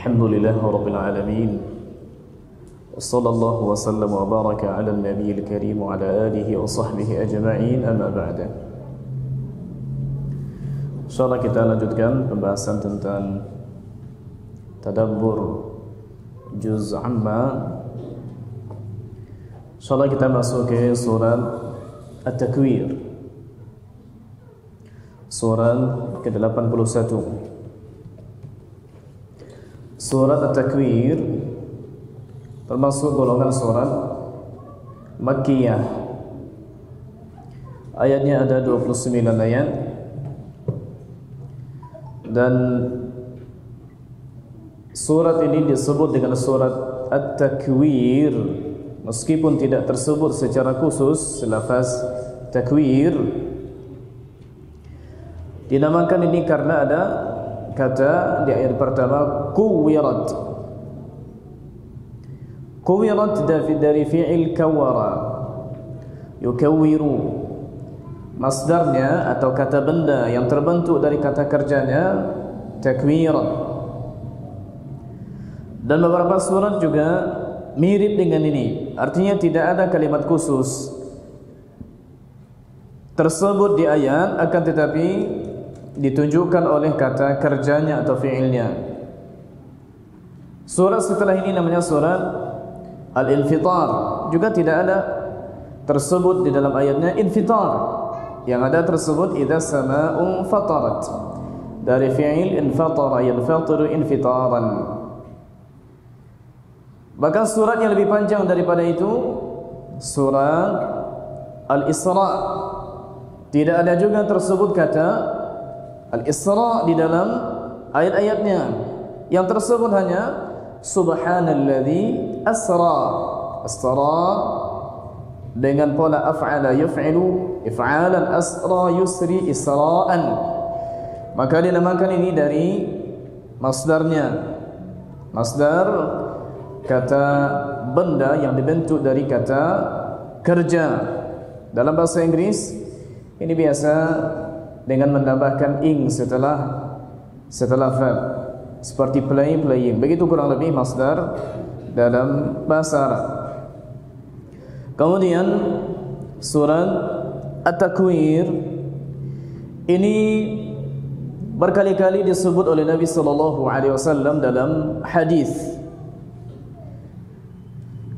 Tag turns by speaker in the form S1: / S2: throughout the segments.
S1: Alhamdulillah Rabbil Alamin. Wassallallahu wasallam wa baraka ala nabiyil karim wa ala alihi wa sahbihi ajma'in, amma ba'da. InsyaAllah kita lanjutkan pembahasan tentang tadabbur juz amma. InsyaAllah kita masuk ke surat At-Takwir, surat ke-81. Surat At-Takwir termasuk golongan surat Makkiyah. Ayatnya ada 29 ayat. Dan surat ini disebut dengan surat At-Takwir meskipun tidak tersebut secara khusus lafaz takwir. Dinamakan ini karena ada kata di ayat pertama kuwirat. Kuwirat dari fi'il kawara, yukawwiru. Masdarnya atau kata benda yang terbentuk dari kata kerjanya takwir. Dan beberapa surat juga mirip dengan ini. Artinya tidak ada kalimat khusus tersebut di ayat, akan tetapi ditunjukkan oleh kata kerjanya atau fi'ilnya. Surat setelah ini namanya surat Al-Infitar. Juga tidak ada tersebut di dalam ayatnya infitar. Yang ada tersebut idza sama'un fatarat, dari fi'il infatara yanfatiru infitaran. Bahkan surat yang lebih panjang daripada itu surat Al-Isra. Tidak ada juga tersebut kata Al-Isra di dalam ayat-ayatnya. Yang tersebut hanya subhanalladzi asra. Asra dengan pola af'ala yuf'ilu if'alan, asra yusri isra'an. Maka dinamakan ini dari masdarnya. Masdar kata benda yang dibentuk dari kata kerja. Dalam bahasa Inggris ini biasa dengan menambahkan ing setelah verb, seperti play, playing. Begitu kurang lebih masdar dalam bahasa Arab. Kemudian surat At-Takwir ini berkali-kali disebut oleh Nabi sallallahu alaihi wasallam dalam hadis.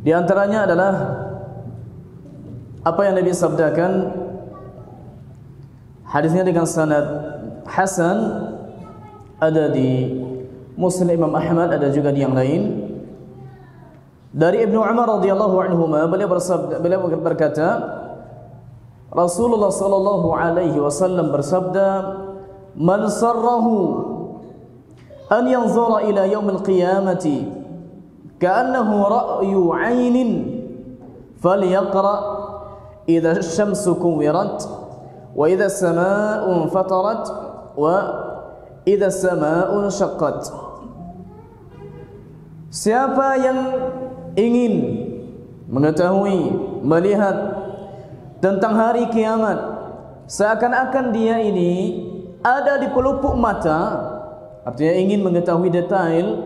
S1: Di antaranya adalah apa yang Nabi sabdakan, hadisnya dengan sanad hasan, ada di Muslim Imam Ahmad, ada juga di yang lain. Dari Ibnu Umar radhiyallahu anhuma, beliau berkata, Rasulullah sallallahu alaihi wasallam bersabda, "Man sarrahu an yanzura ila yaumil qiyamati ka'annahu ra'yu 'ainin falyaqra idza asy-syamsu kuwirat wa idza as-samaa'u fatarat wa idza as-samaa'u syaqqat." Siapa yang ingin mengetahui, melihat tentang hari kiamat seakan-akan dia ini ada di pelupuk mata, artinya ingin mengetahui detail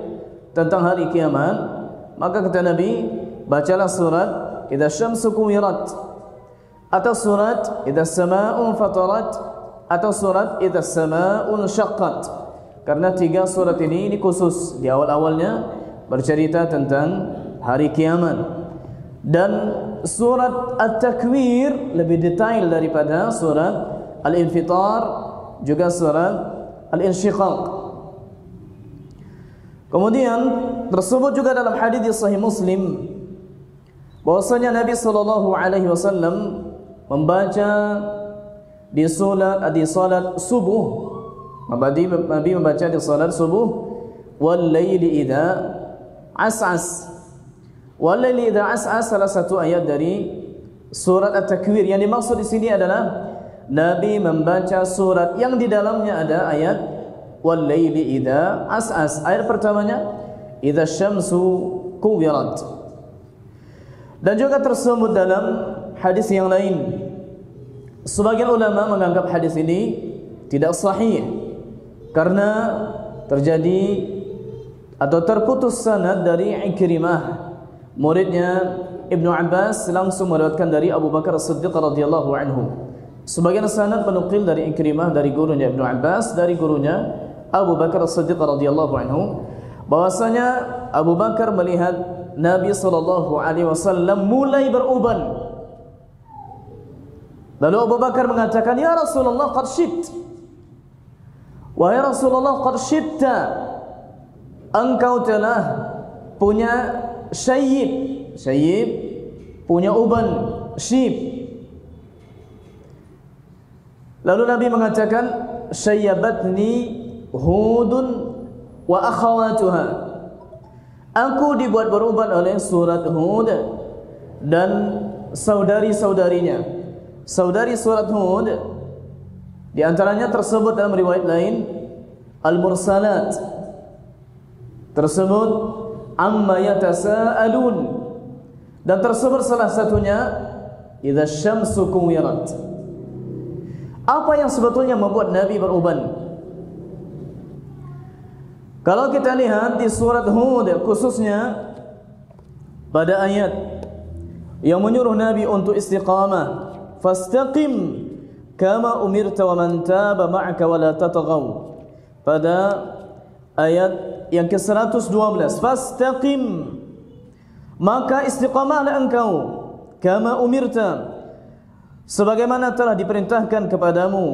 S1: tentang hari kiamat, maka kata Nabi, bacalah surat idza asy-syamsu kuwirat, atau surat idza as-samaa'u fatarat, atau surat idza as-samaa'u syaqqat. Karena tiga surat ini khusus di awal-awalnya bercerita tentang hari kiamat. Dan surat At-Takwir lebih detail daripada surat Al-Infitar, juga surat Al-Insyiqaq. Kemudian tersebut juga dalam hadis di Sahih Muslim bahwasanya Nabi sallallahu alaihi wasallam membaca di salat subuh. Nabi membaca di salat subuh, wal laili idza as'as. Wal laili idza as'as, salah satu ayat dari surat At-Takwir. Yang dimaksud di sini adalah Nabi membaca surat yang di dalamnya ada ayat wal laili idza as'as. Ayat pertamanya idza syamsu kuwirat. Dan juga tersebut dalam hadis yang lain. Sebagian ulama menganggap hadis ini tidak sahih karena terjadi atau terputus sanad dari Ikrimah, muridnya Ibnu Abbas, langsung meriwayatkan dari Abu Bakar As-Siddiq radhiyallahu anhu. Sebagian sanad menukil dari Ikrimah dari gurunya Ibnu Abbas, dari gurunya Abu Bakar As-Siddiq radhiyallahu anhu, bahwasanya Abu Bakar melihat Nabi sallallahu alaihi wasallam mulai beruban. Lalu Abu Bakar mengatakan, "Ya Rasulullah, qad syibt." Wahai Rasulullah, qad syibta, engkau telah punya syayib, punya uban, syib. Lalu Nabi mengatakan, "Syayyabatni Hudun wa akhawatuha." Aku dibuat beruban oleh surat Hud dan saudari-saudarinya. Saudari surat Hud di antaranya tersebut dalam riwayat lain Al-Mursalat, tersebut Amma yatasaalun, dan tersebut salah satunya Idza syamsu kuwirat. Apa yang sebetulnya membuat Nabi beruban? Kalau kita lihat di surat Hud, khususnya pada ayat yang menyuruh Nabi untuk istiqamah, fastaqim kama umirta wa man taba ma'aka wa la tatghaw. Pada ayat yang ke-112, fastaqim, maka istiqamahlah engkau, kama umirta, sebagaimana telah diperintahkan kepadamu,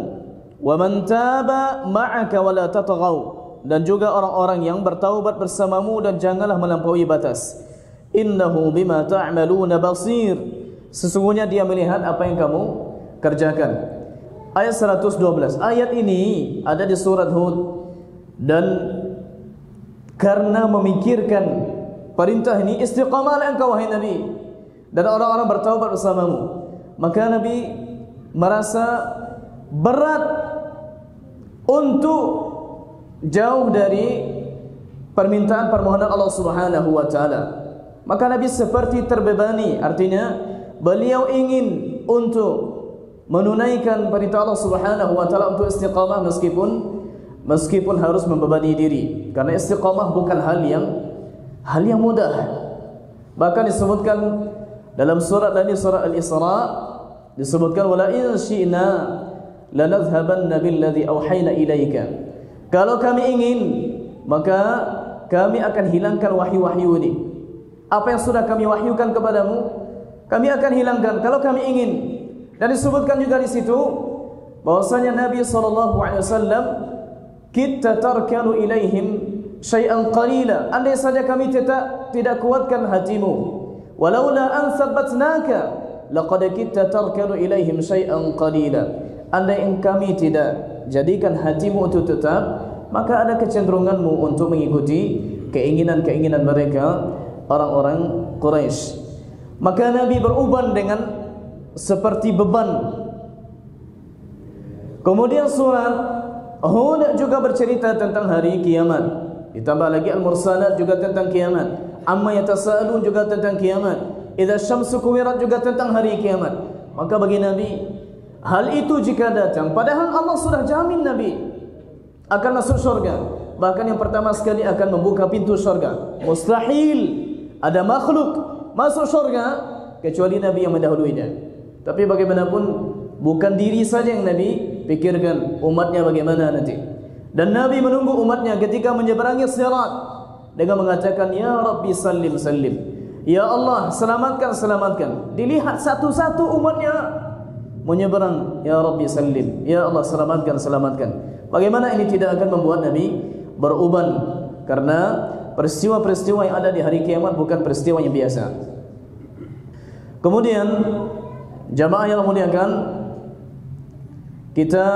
S1: wa man taba ma'aka wa la tatghaw, dan juga orang-orang yang bertaubat bersamamu dan janganlah melampaui batas. Innahu bima ta'maluna basir, sesungguhnya dia melihat apa yang kamu kerjakan. Ayat 112. Ayat ini ada di surat Hud, dan karena memikirkan perintah ini, istiqamahlah engkau wahai Nabi dan orang-orang bertaubat bersamamu, maka Nabi merasa berat untuk jauh dari permintaan permohonan Allah Subhanahu wa taala. Maka Nabi seperti terbebani, artinya beliau ingin untuk menunaikan perintah Allah Subhanahu wa taala untuk istiqamah meskipun harus membebani diri, karena istiqamah bukan hal yang mudah. Bahkan disebutkan dalam surat Al-Isra, disebutkan wala in syi'na lanadhhabanna billadhi awhayna ilaika. Kalau kami ingin, maka kami akan hilangkan wahyu-wahyu ini. Apa yang sudah kami wahyukan kepadamu, kami akan hilangkan kalau kami ingin. Dan disebutkan juga di situ bahwasanya Nabi sallallahu alaihi wasallam, kita tarkanu ilaihim syai'an qalila, andai saja kami tidak kuatkan hatimu, walaula an sabbatnaka laqad kitta tarkanu ilaihim syai'an qalila, andai kami tidak jadikan hatimu untuk tetap, maka ada kecenderunganmu untuk mengikuti keinginan-keinginan mereka, orang-orang Quraisy. Maka Nabi beruban dengan seperti beban. Kemudian surat Hud juga bercerita tentang hari kiamat, ditambah lagi Al-Mursalat juga tentang kiamat, Amma yatasaalun juga tentang kiamat, Idza syamsu kuwirat juga tentang hari kiamat. Maka bagi Nabi, hal itu jika datang, padahal Allah sudah jamin Nabi akan masuk syurga, bahkan yang pertama sekali akan membuka pintu syurga. Mustahil ada makhluk masuk syurga kecuali Nabi yang mendahuluinya. Tapi bagaimanapun bukan diri saja yang Nabi pikirkan, umatnya bagaimana nanti. Dan Nabi menunggu umatnya ketika menyeberangi sirat dengan mengatakan, Ya Rabbi sallim sallim, Ya Allah selamatkan selamatkan. Dilihat satu-satu umatnya menyeberang, Ya Rabbi sallim, Ya Allah selamatkan selamatkan. Bagaimana ini tidak akan membuat Nabi beruban? Karena peristiwa-peristiwa yang ada di hari kiamat bukan peristiwa yang biasa. Kemudian jamaah yang memuliakan, kita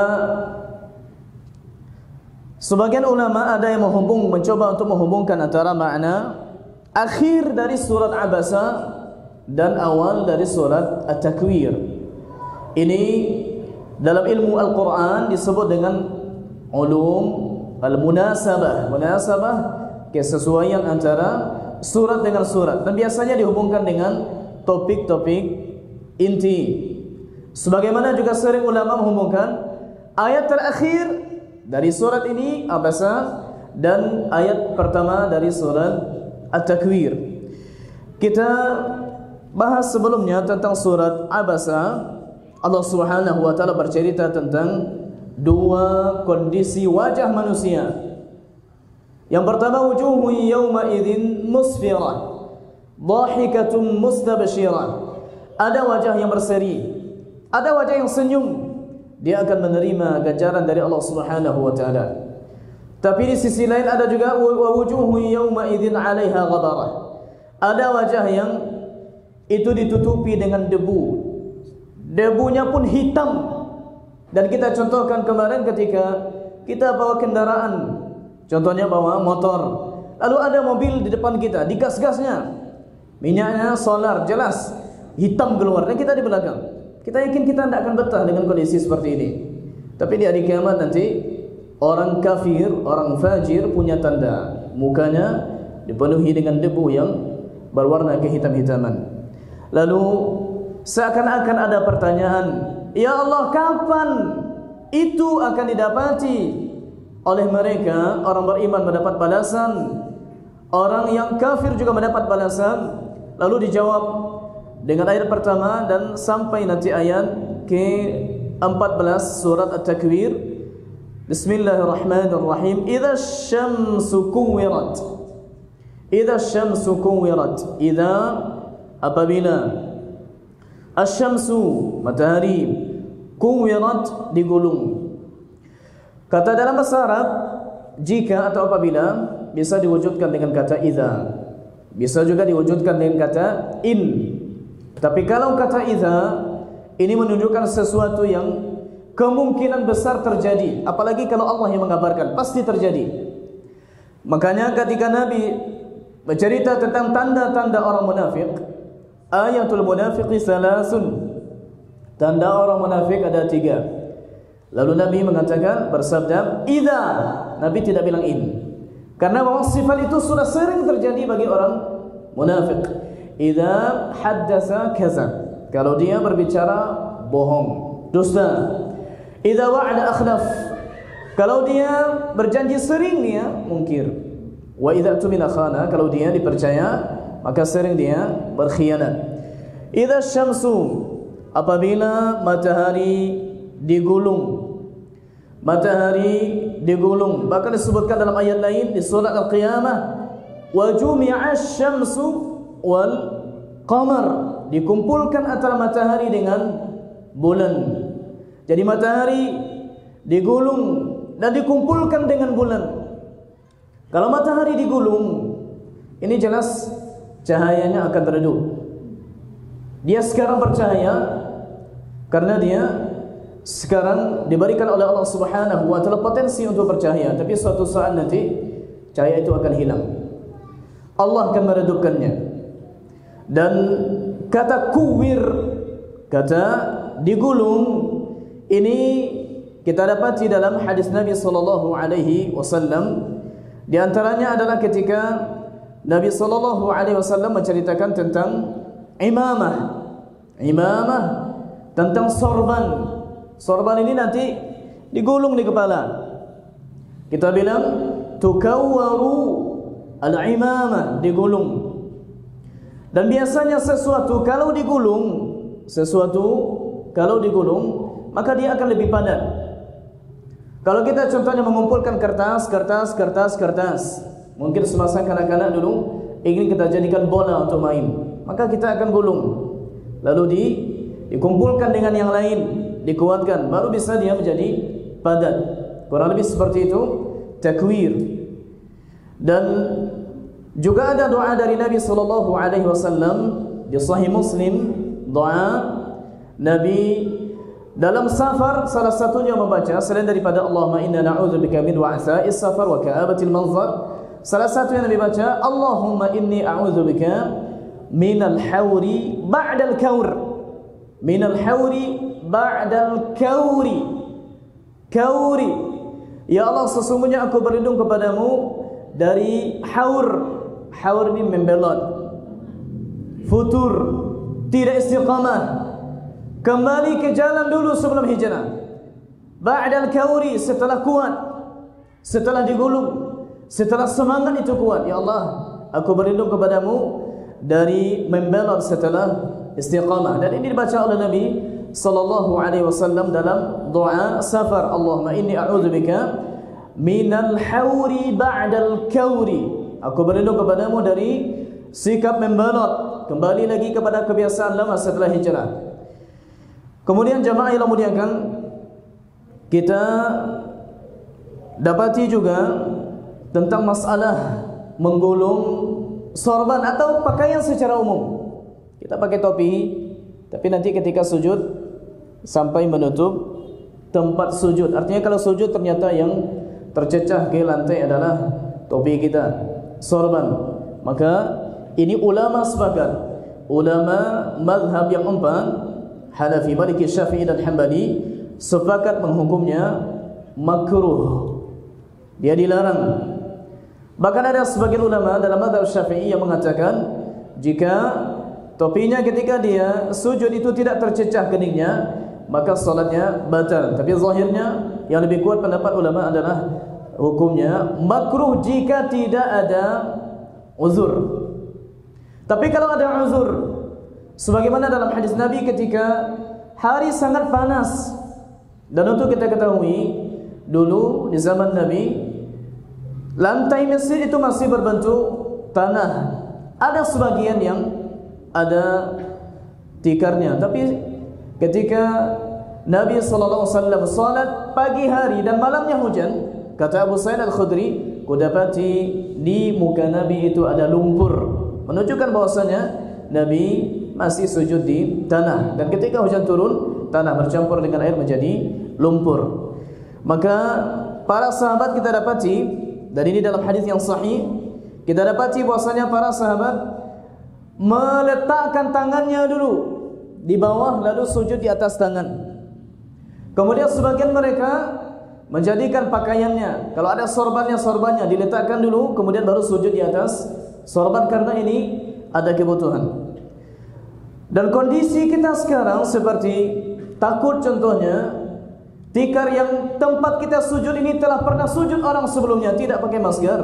S1: sebagian ulama ada yang mencoba untuk menghubungkan antara makna akhir dari surat Abasa dan awal dari surat At-Takwir. Ini dalam ilmu Al-Quran disebut dengan ulum al-munasabah. Munasabah, kesesuaian antara surat dengan surat, dan biasanya dihubungkan dengan topik-topik inti. Sebagaimana juga sering ulama menghubungkan ayat terakhir dari surat ini Abasa dan ayat pertama dari surat At-Takwir. Kita bahas sebelumnya tentang surat Abasa. Allah Subhanahu wa taala bercerita tentang dua kondisi wajah manusia. Yang pertama, wujuhun yawma idzin musfirah, dhahikatun mustabshirah. Ada wajah yang berseri, ada wajah yang senyum. Dia akan menerima ganjaran dari Allah Subhanahu wa taala. Tapi di sisi lain ada juga wujuhun yawma idzin 'alaiha ghabarah. Ada wajah yang itu ditutupi dengan debu. Debunya pun hitam. Dan kita contohkan kemarin ketika kita bawa kendaraan, contohnya bawa motor, lalu ada mobil di depan kita, digas-gasnya, minyaknya solar, jelas hitam keluar, dan kita di belakang. Kita yakin kita tidak akan betah dengan kondisi seperti ini. Tapi di hari kiamat nanti, orang kafir, orang fajir punya tanda, mukanya dipenuhi dengan debu yang berwarna kehitam-hitaman. Lalu seakan-akan ada pertanyaan, ya Allah, kapan itu akan didapati oleh mereka? Orang beriman mendapat balasan, orang yang kafir juga mendapat balasan. Lalu dijawab dengan ayat pertama dan sampai nanti ayat ke-14 surat At-Takwir. Bismillahirrahmanirrahim. Idza syamsu kuwirat. Idza syamsu kuwirat. Idza, apabila, asyamsu, matahari, kuwirat, digulung. Kata dalam bahasa Arab, jika atau apabila bisa diwujudkan dengan kata idza, bisa juga diwujudkan dengan kata in. Tapi kalau kata idza ini menunjukkan sesuatu yang kemungkinan besar terjadi, apalagi kalau Allah yang mengabarkan, pasti terjadi. Makanya ketika Nabi bercerita tentang tanda-tanda orang munafik, ayatul munafiqi salasun, tanda orang munafik ada 3. Lalu Nabi mengatakan, bersabda, idza. Nabi tidak bilang in, karena bahwa sifat itu sudah sering terjadi bagi orang munafik. Idza haddasa kadzab, kalau dia berbicara bohong, dusta. Idza wa'ada akhlaf, kalau dia berjanji sering dia mungkir. Wa idza tumina khana, kalau dia dipercaya maka sering dia berkhianat. Idza syamsu, apabila matahari digulung. Matahari digulung, bahkan disebutkan dalam ayat lain di surat Al-Qiyamah, wa jumi'a asy-syamsu wal qamar, dikumpulkan antara matahari dengan bulan. Jadi matahari digulung dan dikumpulkan dengan bulan. Kalau matahari digulung, ini jelas cahayanya akan teredup. Dia sekarang bercahaya karena dia sekarang diberikan oleh Allah Subhanahu wa taala potensi untuk bercahaya, tapi suatu saat nanti cahaya itu akan hilang. Allah akan meredupkannya. Dan kata kuwir, kata digulung, ini kita dapati dalam hadis Nabi sallallahu alaihi wasallam. Di antaranya adalah ketika Nabi sallallahu alaihi wasallam menceritakan tentang imamah. Imamah, tentang sorban. Sorban ini nanti digulung di kepala. Kita bilang tukawwaru al-imamah, digulung. Dan biasanya sesuatu kalau digulung, maka dia akan lebih padat. Kalau kita contohnya mengumpulkan kertas, mungkin semasa kanak-kanak dulu ingin kita jadikan bola untuk main, maka kita akan gulung. Lalu dikumpulkan dengan yang lain, dikuatkan, baru bisa dia menjadi padat. Kurang lebih seperti itu takwir. Dan juga ada doa dari Nabi sallallahu alaihi wasallam di Sahih Muslim, doa Nabi dalam safar, salah satunya membaca selain daripada Allahumma inna na'udzubika min wa'sa'is safar wa ka'abatil manzar. Salah satu yang Nabi baca, Allahumma inni a'udzubika minal hawri ba'dal kaur. Minal hawri ba'dal kauri. Kauri. Ya Allah, sesungguhnya aku berlindung kepadamu dari haur. Haur ini membelot, futur, tidak istiqamah, kembali ke jalan dulu sebelum hijrah. Ba'dal kauri, setelah kuat, setelah digulung. setelah semangat itu kuat, ya Allah, aku berlindung kepadamu dari membelot setelah istiqamah. Dan ini dibaca oleh Nabi sallallahu alaihi wasallam dalam doa safar. Allahumma inni a'udzubika minal hauri ba'dal kauri. Aku berlindung kepadamu dari sikap membelot, kembali lagi kepada kebiasaan lama setelah hijrah. Kemudian jamaah yang dimuliakan, kita dapati juga tentang masalah menggulung sorban atau pakaian secara umum. Kita pakai topi, tapi nanti ketika sujud sampai menutup tempat sujud. Artinya kalau sujud ternyata yang tercecah ke lantai adalah topi kita, sorban. Maka ini ulama sepakat, ulama mazhab yang empat, Hanafi, Maliki, Syafi'i dan Hanbali, sepakat menghukumnya makruh. Dia dilarang. Bahkan ada sebagian ulama dalam mazhab Syafi'i yang mengatakan jika topinya ketika dia sujud itu tidak tercecah keningnya, maka salatnya batal. Tapi zahirnya yang lebih kuat pendapat ulama adalah hukumnya makruh jika tidak ada uzur. Tapi kalau ada uzur, sebagaimana dalam hadis Nabi ketika hari sangat panas, dan untuk kita ketahui dulu di zaman Nabi lantai masjid itu masih berbentuk tanah. Ada sebagian yang ada tikarnya. Tapi ketika Nabi SAW salat pagi hari dan malamnya hujan, kata Abu Sa'id Al-Khudri, kudapati di muka Nabi itu ada lumpur, menunjukkan bahwasanya Nabi masih sujud di tanah. Dan ketika hujan turun, tanah bercampur dengan air menjadi lumpur. Maka para sahabat kita dapati, dan ini dalam hadis yang sahih, kita dapati bahwasanya para sahabat meletakkan tangannya dulu di bawah lalu sujud di atas tangan. Kemudian sebagian mereka menjadikan pakaiannya, kalau ada sorbannya diletakkan dulu, kemudian baru sujud di atas sorban, karena ini ada kebutuhan. Dan kondisi kita sekarang seperti takut, contohnya tikar yang tempat kita sujud ini telah pernah sujud orang sebelumnya tidak pakai masker,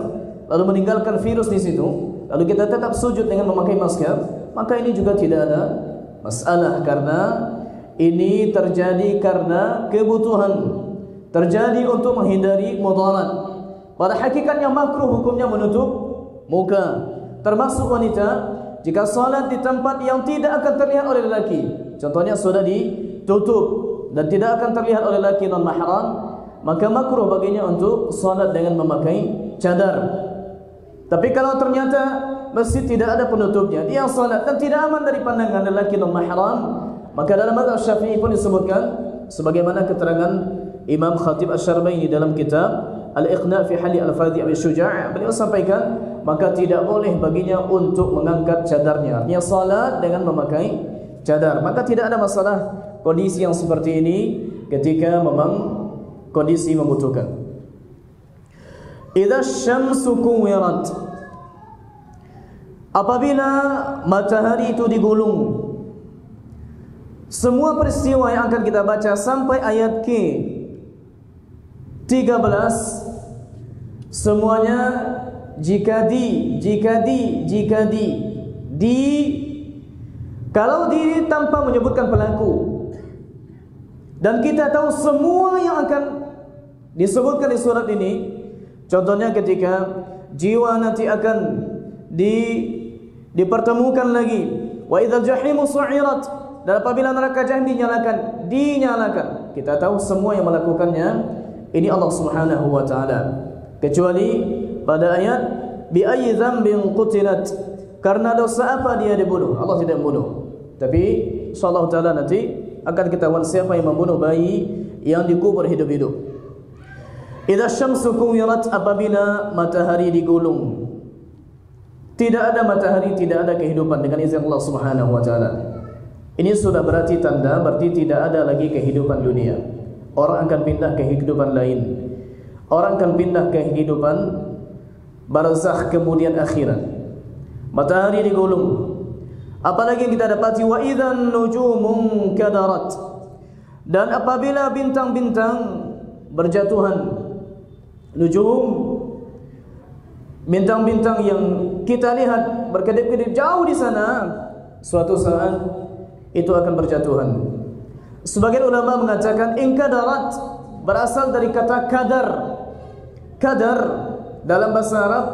S1: lalu meninggalkan virus di situ, lalu kita tetap sujud dengan memakai masker, maka ini juga tidak ada masalah, karena ini terjadi karena kebutuhan, terjadi untuk menghindari mudarat. Pada hakikatnya makruh hukumnya menutup muka, termasuk wanita jika salat di tempat yang tidak akan terlihat oleh lelaki, contohnya sudah ditutup dan tidak akan terlihat oleh lelaki non mahram, maka makruh baginya untuk salat dengan memakai cadar. Tapi kalau ternyata masjid tidak ada penutupnya, dia salat dan tidak aman dari pandangan lelaki non mahram, maka dalam mazhab Syafi'i pun disebutkan sebagaimana keterangan Imam Khatib Asy-Syarbaini dalam kitab Al-Iqna' fi Hali Al-Fadhi Abi Syuja', beliau sampaikan maka tidak boleh baginya untuk mengangkat cadarnya, artinya salat dengan memakai cadar. Maka tidak ada masalah kondisi yang seperti ini ketika memang kondisi membutuhkan. Idza syamsu kuwirat, apabila matahari itu digulung. Semua peristiwa yang akan kita baca sampai ayat ke-13 semuanya jika kalau di tanpa menyebutkan pelaku. Dan kita tahu semua yang akan disebutkan di surat ini, contohnya ketika jiwa nanti akan dipertemukan lagi, wa idzal jahimu su'irat, dan apabila neraka jahannam dinyalakan. Kita tahu semua yang melakukannya ini Allah Subhanahu wa taala, kecuali pada ayat bi ayyi dzambin qutilat, karena dosa apa dia dibunuh. Allah tidak membunuh, tapi insyaallah taala nanti akan ketahuan siapa yang membunuh bayi yang dikubur hidup-hidup. Idza syamsu kuwirat, apabila matahari digulung. Tidak ada matahari, tidak ada kehidupan dengan izin Allah Subhanahu wa taala. Ini sudah berarti tanda, berarti tidak ada lagi kehidupan dunia. Orang akan pindah ke kehidupan lain. Orang akan pindah ke kehidupan barzakh, kemudian akhirat. Matahari digulung. Apalagi yang kita dapati wa idzan nujumun kadarat, dan apabila bintang-bintang berjatuhan. Nujum bintang-bintang yang kita lihat berkedip-kedip jauh di sana, suatu saat itu akan berjatuhan. Sebagian ulama mengatakan inkadarat berasal dari kata kadar. Kadar dalam bahasa Arab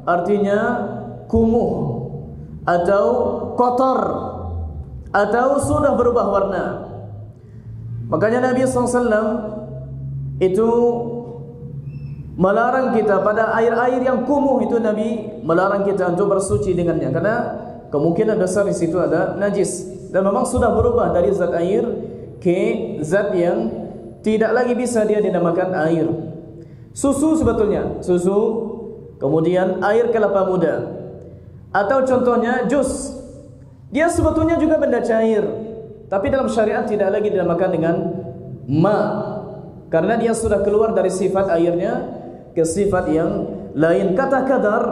S1: artinya kumuh atau kotor atau sudah berubah warna. Makanya Nabi SAW itu melarang kita pada air-air yang kumuh itu, Nabi melarang kita untuk bersuci dengannya karena kemungkinan besar di situ ada najis dan memang sudah berubah dari zat air ke zat yang tidak lagi bisa dia dinamakan air. Susu sebetulnya, susu, kemudian air kelapa muda, atau contohnya jus. Dia sebetulnya juga benda cair, tapi dalam syariat tidak lagi dinamakan dengan ma, karena dia sudah keluar dari sifat airnya ke sifat yang lain. Kata kadar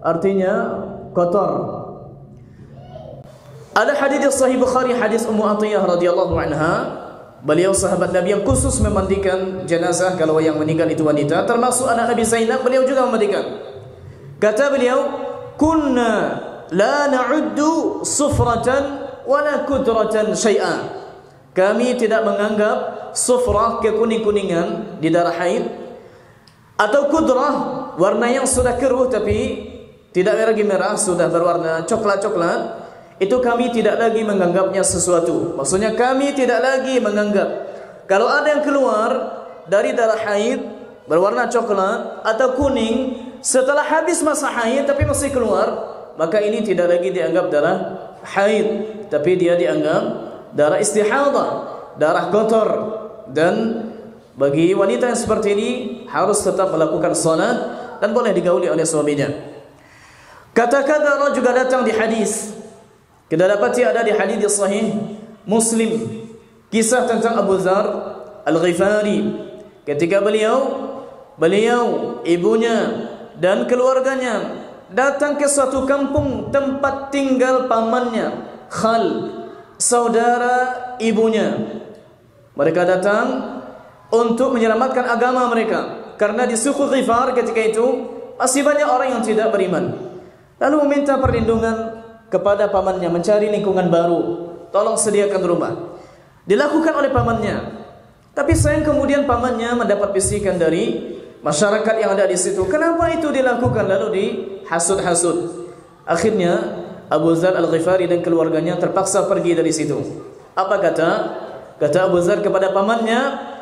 S1: artinya kotor. Ada hadis sahih Bukhari, hadis Ummu Atiyah radhiyallahu anha. Beliau sahabat Nabi yang khusus memandikan jenazah kalau yang meninggal itu wanita, termasuk anak Nabi Zainab, beliau juga memandikan. Kata beliau, "Kunna la na'uddu sufratan wala kudratan syai'a." Kami tidak menganggap sufrah kekuning-kuningan di darah haid atau kudrah warna yang sudah keruh tapi tidak lagi merah, sudah berwarna coklat-coklat, itu kami tidak lagi menganggapnya sesuatu. Maksudnya kami tidak lagi menganggap kalau ada yang keluar dari darah haid berwarna coklat atau kuning setelah habis masa haid tapi masih keluar, maka ini tidak lagi dianggap darah haid, tapi dia dianggap darah istihadah, darah kotor. Dan bagi wanita yang seperti ini harus tetap melakukan salat dan boleh digauli oleh suaminya. Kata kadar juga datang di hadis. Kita dapati ada di hadis sahih Muslim kisah tentang Abu Dzar Al-Ghifari ketika beliau, ibunya dan keluarganya datang ke suatu kampung tempat tinggal pamannya, khal, saudara ibunya. Mereka datang untuk menyelamatkan agama mereka karena di suku Ghifar ketika itu masih banyak orang yang tidak beriman. Lalu meminta perlindungan kepada pamannya, mencari lingkungan baru, tolong sediakan rumah. Dilakukan oleh pamannya, tapi sayang kemudian pamannya mendapat bisikan dari masyarakat yang ada di situ. Kenapa itu dilakukan? Lalu dihasut-hasut. Akhirnya Abu Dzar Al-Ghifari dan keluarganya terpaksa pergi dari situ. Apa kata Abu Dzar kepada pamannya?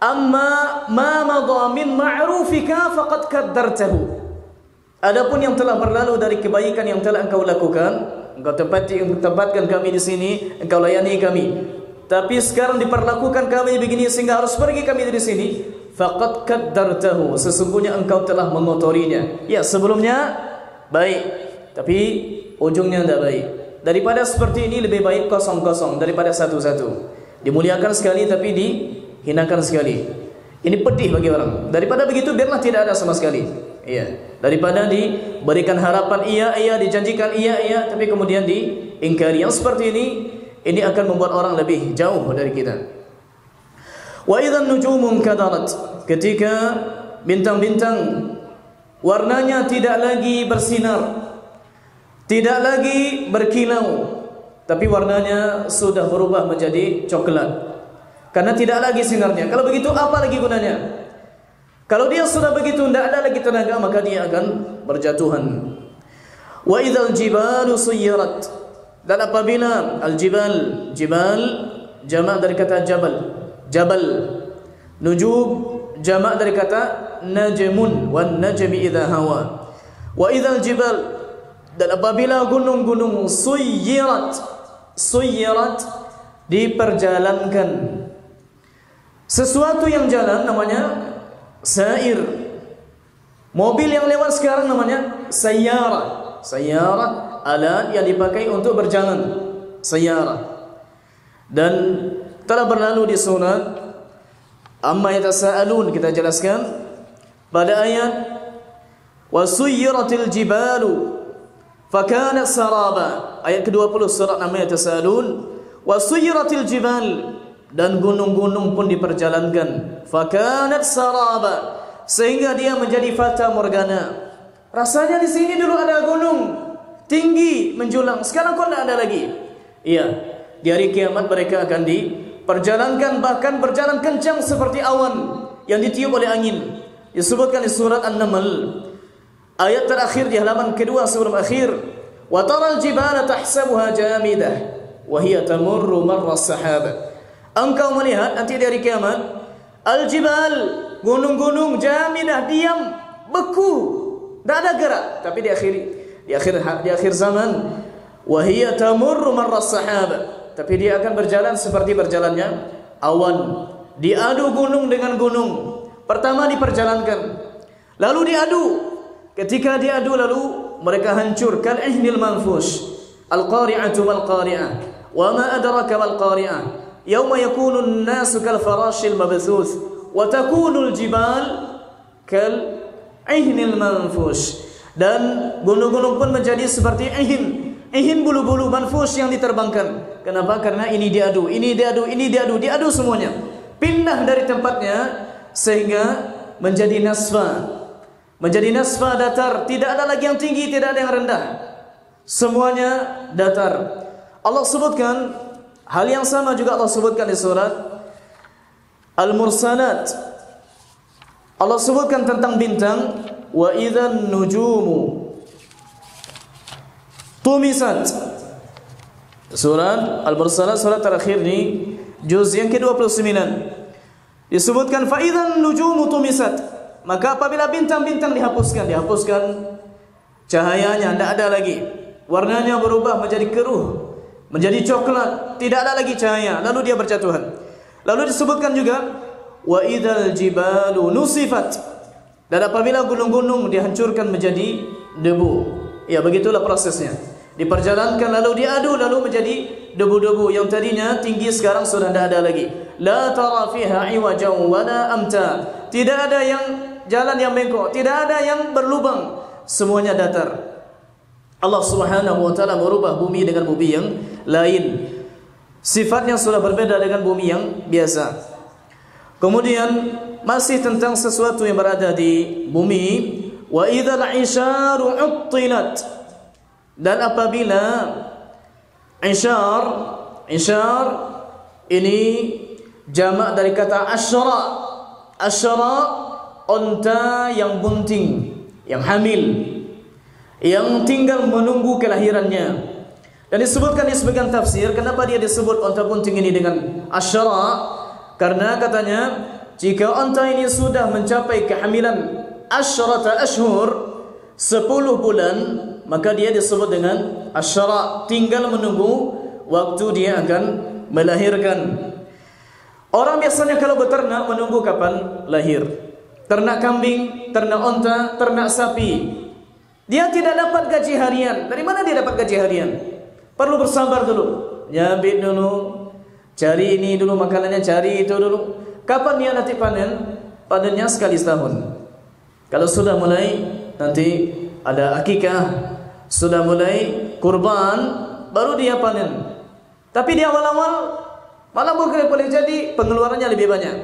S1: Amma ma madha min ma'rufika faqad kaddartahu. Adapun yang telah berlalu dari kebaikan yang telah engkau lakukan, engkau tempatkan kami di sini, engkau layani kami. Tapi sekarang diperlakukan kami begini sehingga harus pergi kami dari sini. Faqad kaddartahu, sesungguhnya engkau telah mengotorinya. Ya, sebelumnya baik, tapi ujungnya tidak baik. Daripada seperti ini lebih baik kosong-kosong daripada satu-satu. Dimuliakan sekali tapi dihinakan sekali. Ini pedih bagi orang. Daripada begitu biarlah tidak ada sama sekali. Iya, daripada diberikan harapan iya, dijanjikan iya, tapi kemudian diingkari. Yang seperti ini akan membuat orang lebih jauh dari kita. Wa idzan nujumun kadarat, ketika bintang-bintang warnanya tidak lagi bersinar, tidak lagi berkilau, tapi warnanya sudah berubah menjadi coklat karena tidak lagi sinarnya. Kalau begitu apa lagi gunanya? Kalau dia sudah begitu tidak ada lagi tenaga, maka dia akan berjatuhan. Wa idzal jibalu suyirat, dan apabila al-jibal, jibal jamak dari kata jabal, nujub jamak dari kata najmun, wan najmi idza hawa. Wa idzal jibal, dan apabila gunung-gunung suyirat diperjalankan. Sesuatu yang jalan namanya sair. Mobil yang lewat sekarang namanya sayyara. Sayyara alat yang dipakai untuk berjalan, sayyara. Dan telah berlalu di surat Amma yatasaalun kita jelaskan pada ayat wasuyiratil jibalu fakanat saraba, ayat ke-20 surat Amma yatasaalun. Wasuyiratil jibal, dan gunung-gunung pun diperjalankan, fakanat saraba, sehingga dia menjadi fata morgana. Rasanya di sini dulu ada gunung tinggi menjulang, sekarang kok tidak ada lagi. Iya, di hari kiamat mereka akan diperjalankan, bahkan berjalan kencang seperti awan yang ditiup oleh angin. Disebutkan di surat An-Naml ayat terakhir di halaman kedua sebelum akhir, wa taral jibala tahsabuha jamidah wa hiya tamurru marra as-sahab. Engkau melihat nanti di hari kiamat al-jibal, gunung-gunung jamidah, diam, beku, tidak ada gerak. Tapi di akhir zaman, wa hiya tamurru marra as-sahab, tapi dia akan berjalan seperti berjalannya awan. Diadu gunung dengan gunung. Pertama diperjalankan, lalu diadu. Ketika diadu lalu mereka hancur. Kal ihnil manfush, al-qari'atu wal qari'ah, wa ma adraka wal qari'ah, yauma yakunu an-nasu kal farashil mabthuth, wa takunu al-jibal kal ihnil manfush. Dan gunung-gunung pun menjadi seperti ihin bulu-bulu manfush yang diterbangkan. Kenapa? Karena ini diadu, ini diadu, ini diadu, diadu semuanya. Pindah dari tempatnya sehingga menjadi nasfa datar. Tidak ada lagi yang tinggi, tidak ada yang rendah, semuanya datar. Allah sebutkan hal yang sama juga Allah sebutkan di surat Al-Mursalat. Allah sebutkan tentang bintang, wa idzan nujumu tumisat. Surat Al-Mursalat, surat terakhir di juz yang ke-29. Disebutkan fa idzan nujumu tumisat, maka apabila bintang-bintang dihapuskan cahayanya, tidak ada lagi, warnanya berubah menjadi keruh, menjadi coklat, tidak ada lagi cahaya, lalu dia berjatuhan. Lalu disebutkan juga wa idzal jibalu nusifat, dan apabila gunung-gunung dihancurkan menjadi debu. Ya, begitulah prosesnya. Diperjalankan lalu diadu, lalu menjadi debu-debu yang tadinya tinggi sekarang sudah tidak ada lagi. La tara fiha iwajan wala amta, tidak ada yang jalan yang bengkok, tidak ada yang berlubang, semuanya datar. Allah Subhanahu wa taala merubah bumi dengan bumi yang lain. Sifatnya sudah berbeda dengan bumi yang biasa. Kemudian masih tentang sesuatu yang berada di bumi, wa idzal isyaru uttilat, dan apabila isyar ini jamak dari kata asyara, unta yang bunting, yang hamil, yang tinggal menunggu kelahirannya. Dan disebutkan di sebagian tafsir, kenapa dia disebut unta bunting ini dengan asyara? Karena katanya jika unta ini sudah mencapai kehamilan asyrata ashhur, 10 bulan, maka dia disebut dengan asyara, tinggal menunggu waktu dia akan melahirkan. Orang biasanya kalau beternak menunggu kapan lahir. Ternak kambing, ternak unta, ternak sapi, dia tidak dapat gaji harian. Dari mana dia dapat gaji harian? Perlu bersabar dulu, nyabit dulu, cari ini dulu makanannya, cari itu dulu. Kapan dia nanti panen? Panennya sekali setahun. Kalau sudah mulai nanti ada akikah, sudah mulai kurban, baru dia panen. Tapi di awal-awal malah boleh jadi pengeluarannya lebih banyak.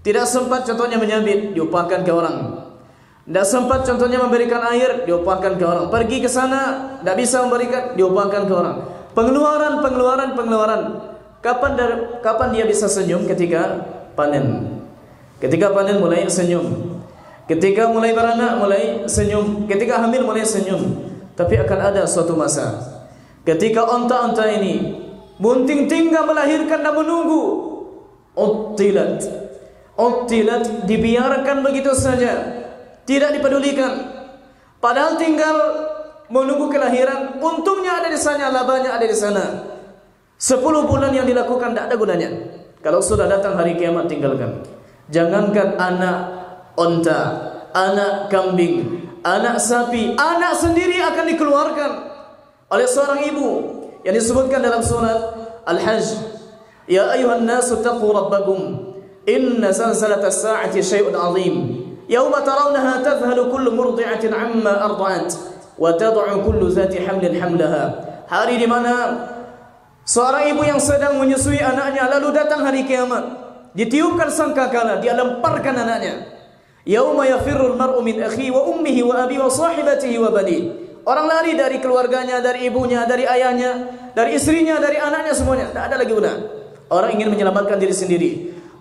S1: Tidak sempat contohnya menyabit, diupahkan ke orang. Tidak sempat contohnya memberikan air, diupahkan ke orang. Pergi ke sana, tidak bisa memberikan, diupahkan ke orang. Pengeluaran. Kapan dia bisa senyum? Ketika panen. Ketika panen mulai senyum. Ketika mulai beranak mulai senyum. Ketika hamil mulai senyum. Tapi akan ada suatu masa ketika unta-unta ini bunting tinggal melahirkan dan menunggu, uttilat, dibiarkan begitu saja, tidak dipedulikan. Padahal tinggal menunggu kelahiran, untungnya ada di sana, labanya ada di sana. 10 bulan yang dilakukan tidak ada gunanya. Kalau sudah datang hari kiamat, tinggalkan. Jangankan anak unta, anak kambing, anak sapi, anak sendiri akan dikeluarkan oleh seorang ibu, yang disebutkan dalam surat Al-Hajj, ya ayuhan nasu taqu rabbakum inna zalzalatas sa'ati syai'un 'azim yauma tarawnaha tadhhalu kullu murdi'atin 'amma arda'at wa tad'u kullu dhati hamlin hamlaha. Hari di mana seorang ibu yang sedang menyusui anaknya, lalu datang hari kiamat, ditiupkan sangkakala, dia lemparkan anaknya. Yauma yafirrul mar'u min akhihi wa ummihi wa abihi wa sahibatihi wa banihi. Orang lari dari keluarganya, dari ibunya, dari ayahnya, dari istrinya, dari anaknya, semuanya. Tak ada lagi guna. Orang ingin menyelamatkan diri sendiri.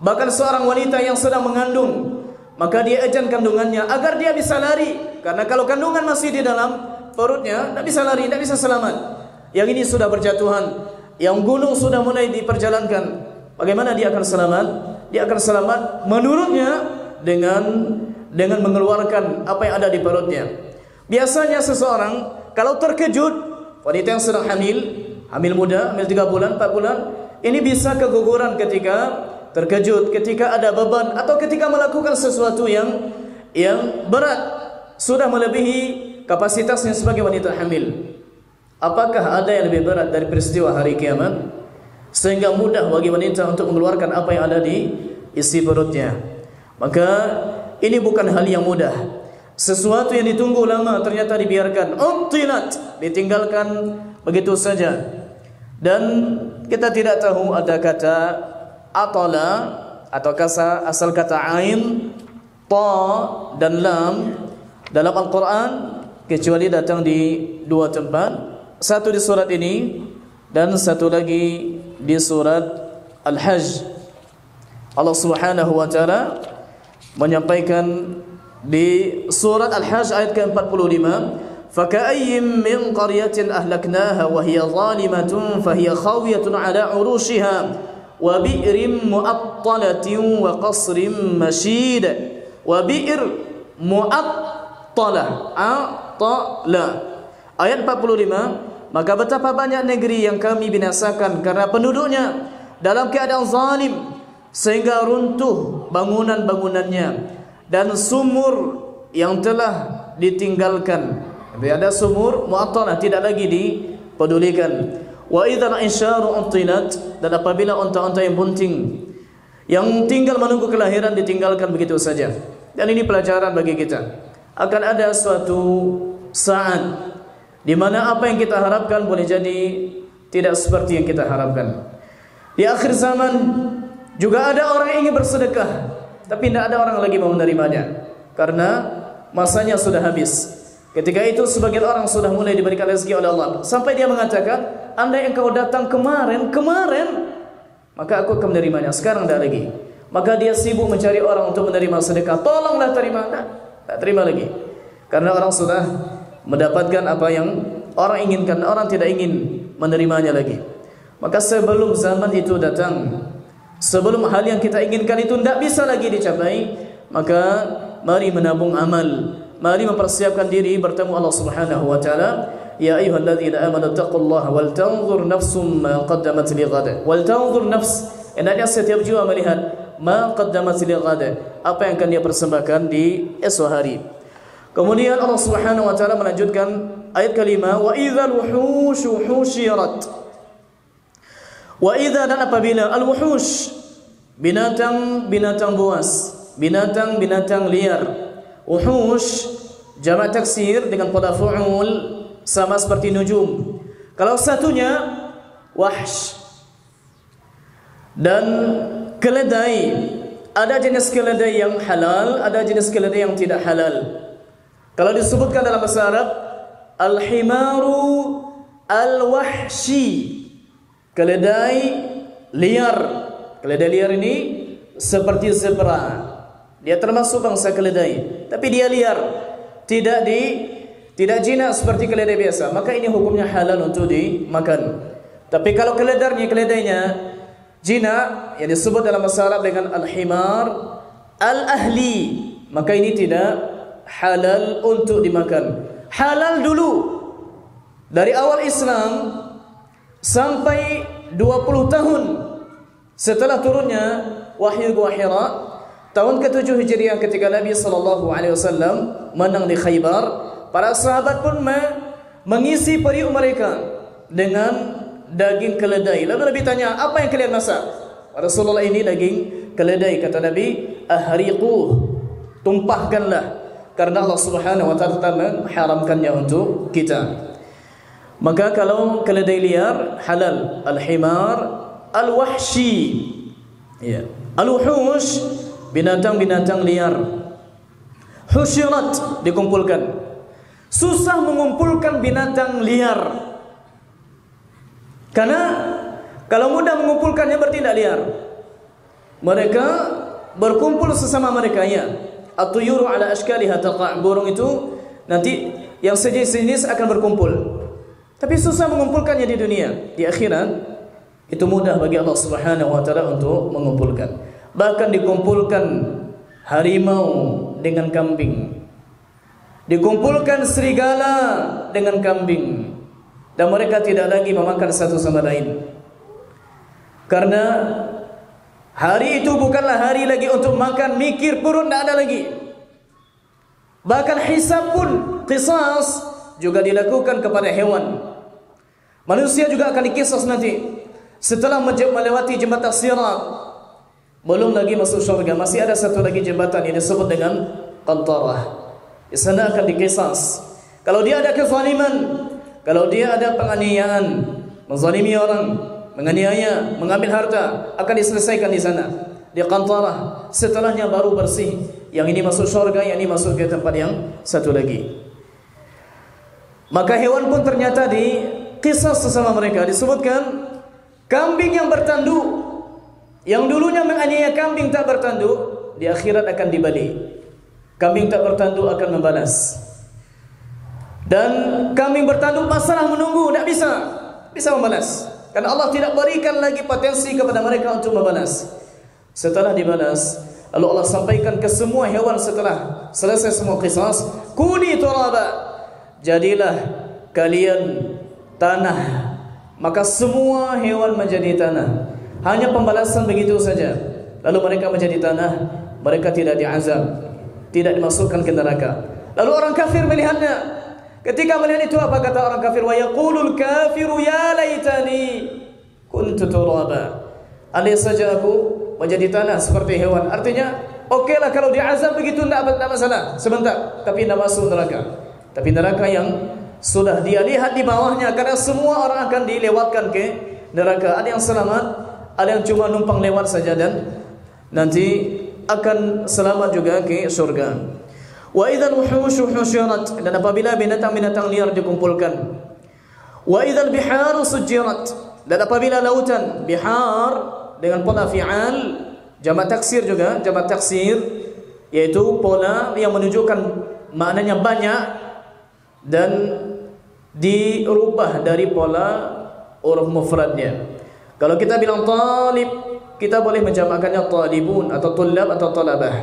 S1: Bahkan seorang wanita yang sedang mengandung, maka dia ejan kandungannya agar dia bisa lari. Karena kalau kandungan masih di dalam perutnya, tak bisa lari, tak bisa selamat. Yang ini sudah berjatuhan, yang gunung sudah mulai diperjalankan. Bagaimana dia akan selamat? Dia akan selamat menurutnya dengan mengeluarkan apa yang ada di perutnya. Biasanya seseorang kalau terkejut, wanita yang sedang hamil muda, hamil 3 bulan, 4 bulan, ini bisa keguguran ketika terkejut, ketika ada beban, atau ketika melakukan sesuatu yang berat, sudah melebihi kapasitasnya sebagai wanita hamil. Apakah ada yang lebih berat dari peristiwa hari kiamat sehingga mudah bagi wanita untuk mengeluarkan apa yang ada di isi perutnya? Maka ini bukan hal yang mudah. Sesuatu yang ditunggu lama ternyata dibiarkan, ditinggalkan begitu saja. Dan kita tidak tahu ada kata atala atau asal kata ain, ta dan lam dalam Al-Quran, kecuali datang di 2 tempat. Satu di surat ini dan satu lagi di surat Al-Hajj. Allah Subhanahu wa taala menyampaikan di surat Al-Hajj ayat ke-45, "Faka'ayyim min qaryatin ahlaknaha wa hiya zalimatun fahiya khawiyatun 'ala 'urushiha wa bi'rin mu'attalatin wa qasrin mashid." Wa bi'r mu'attalah, ayat 45, maka betapa banyak negeri yang kami binasakan karena penduduknya dalam keadaan zalim sehingga runtuh bangunan-bangunannya, dan sumur yang telah ditinggalkan. Jadi ada sumur mu'attalah, tidak lagi dipedulikan. Wa idzal isyaru untilat, dan apabila unta-unta yang bunting yang tinggal menunggu kelahiran ditinggalkan begitu saja. Dan ini pelajaran bagi kita. Akan ada suatu saat di mana apa yang kita harapkan boleh jadi tidak seperti yang kita harapkan. Di akhir zaman juga ada orang yang ingin bersedekah, tapi tidak ada orang lagi mau menerimanya karena masanya sudah habis. Ketika itu sebagian orang sudah mulai diberikan rezeki oleh Allah, sampai dia mengatakan, andai engkau datang kemarin, maka aku akan menerimanya. Sekarang tidak lagi. Maka dia sibuk mencari orang untuk menerima sedekah. Tolonglah terima. Tak terima lagi. Karena orang sudah mendapatkan apa yang orang inginkan. Orang tidak ingin menerimanya lagi. Maka sebelum zaman itu datang, sebelum hal yang kita inginkan itu tidak bisa lagi dicapai, maka mari menabung amal, mari mempersiapkan diri bertemu Allah Subhanahu wa taala. Ya ayyuhalladzina amanu taqullaha wal tanzur nafsum ma qaddamat lighad. Wal tanzur nafs, hendaknya setiap jiwa melihat ma qaddamat lighad, apa yang akan dia persembahkan di esok hari. Kemudian Allah Subhanahu wa taala melanjutkan ayat kelima, wa idzal wuhushu husyirat. Wa idza, dan apabila al-wuhush, binatang-binatang buas, binatang-binatang liar. Wuhush jamak taksir dengan pada fu'ul, sama seperti nujum. Kalau satunya wahsh. Dan keledai, ada jenis keledai yang halal, ada jenis keledai yang tidak halal. Kalau disebutkan dalam bahasa Arab, al-himaru al-wahshi, keledai liar. Keledai liar ini seperti zebra. Dia termasuk bangsa keledai, tapi dia liar, tidak jinak seperti keledai biasa. Maka ini hukumnya halal untuk dimakan. Tapi kalau keledainya jinak, yang disebut dalam bahasa Arab dengan al-himar al-ahli, maka ini tidak halal untuk dimakan. Halal dulu dari awal Islam sampai 20 tahun setelah turunnya wahyu Gua Hira, tahun ke-7 Hijriah, ketika Nabi SAW menang di Khaybar, para sahabat pun mengisi periuk mereka dengan daging keledai. Lalu Nabi tanya, apa yang kalian masak? Rasulullah, ini daging keledai. Kata Nabi, ahriquh, tumpahkanlah, karena Allah Subhanahu wa taala mengharamkannya untuk kita. Maka kalau keledai liar halal, al-himar al-wahshi, ya. Al-wuhush, binatang-binatang liar. husyirat, dikumpulkan. Susah mengumpulkan binatang liar, karena kalau mudah mengumpulkannya berarti tidak liar. Mereka berkumpul sesama mereka, ya. At-tuyuru ala ashkaliha taqa'. Burung itu nanti yang sejenis-sejenis akan berkumpul. Tapi susah mengumpulkannya di dunia. Di akhirat itu mudah bagi Allah Subhanahu wa taala untuk mengumpulkan. Bahkan dikumpulkan harimau dengan kambing, dikumpulkan serigala dengan kambing, dan mereka tidak lagi memakan satu sama lain. Karena hari itu bukanlah hari lagi untuk makan, mikir perut tidak ada lagi. Bahkan hisab pun, qisas juga dilakukan kepada hewan. Manusia juga akan dikisas nanti setelah melewati jembatan Sirat. Belum lagi masuk syurga, masih ada satu lagi jembatan yang disebut dengan Qantarah. Di sana akan dikisas. Kalau dia ada kezaliman, kalau dia ada penganiayaan, menzalimi orang, menganiaya, mengambil harta, akan diselesaikan di sana, di Qantarah. Setelahnya baru bersih. Yang ini masuk syurga, yang ini masuk ke tempat yang satu lagi. Maka hewan pun ternyata dikisas sesama mereka. Disebutkan kambing yang bertanduk, yang dulunya menganiaya kambing tak bertanduk, di akhirat akan dibalik. Kambing tak bertanduk akan membalas. Dan kambing bertanduk pasrah menunggu, tak bisa membalas. Karena Allah tidak berikan lagi potensi kepada mereka untuk membalas. Setelah dibalas, lalu Allah sampaikan ke semua hewan setelah selesai semua qisas, kuni turaba, jadilah kalian tanah. Maka semua hewan menjadi tanah. Hanya pembalasan begitu saja. Lalu mereka menjadi tanah. Mereka tidak diazab, tidak dimasukkan ke neraka. Lalu orang kafir melihatnya. Ketika melihat itu, apa kata orang kafir? Wa yaqulul kafiru ya laitani kuntu turaba. Andai saja aku menjadi tanah seperti hewan. Artinya, okeylah kalau diazab begitu tidak masalah sebentar, tapi tidak masuk neraka. Tapi neraka yang sudah dia lihat di bawahnya, karena semua orang akan dilewatkan ke neraka. Ada yang selamat, ada yang cuma numpang lewat saja, dan nanti akan selamat juga ke surga. Wa idzal wuhushu husyirat, dan apabila binatang-binatang liar dikumpulkan. Wa idzal biharu sujirat, dan apabila lautan, bihar dengan pola fi'al, jamak taksir juga, jamak taksir, yaitu pola yang menunjukkan maknanya banyak dan dirubah dari pola huruf mufradnya. Kalau kita bilang talib, kita boleh menjamakkannya talibun atau tullab atau talabah.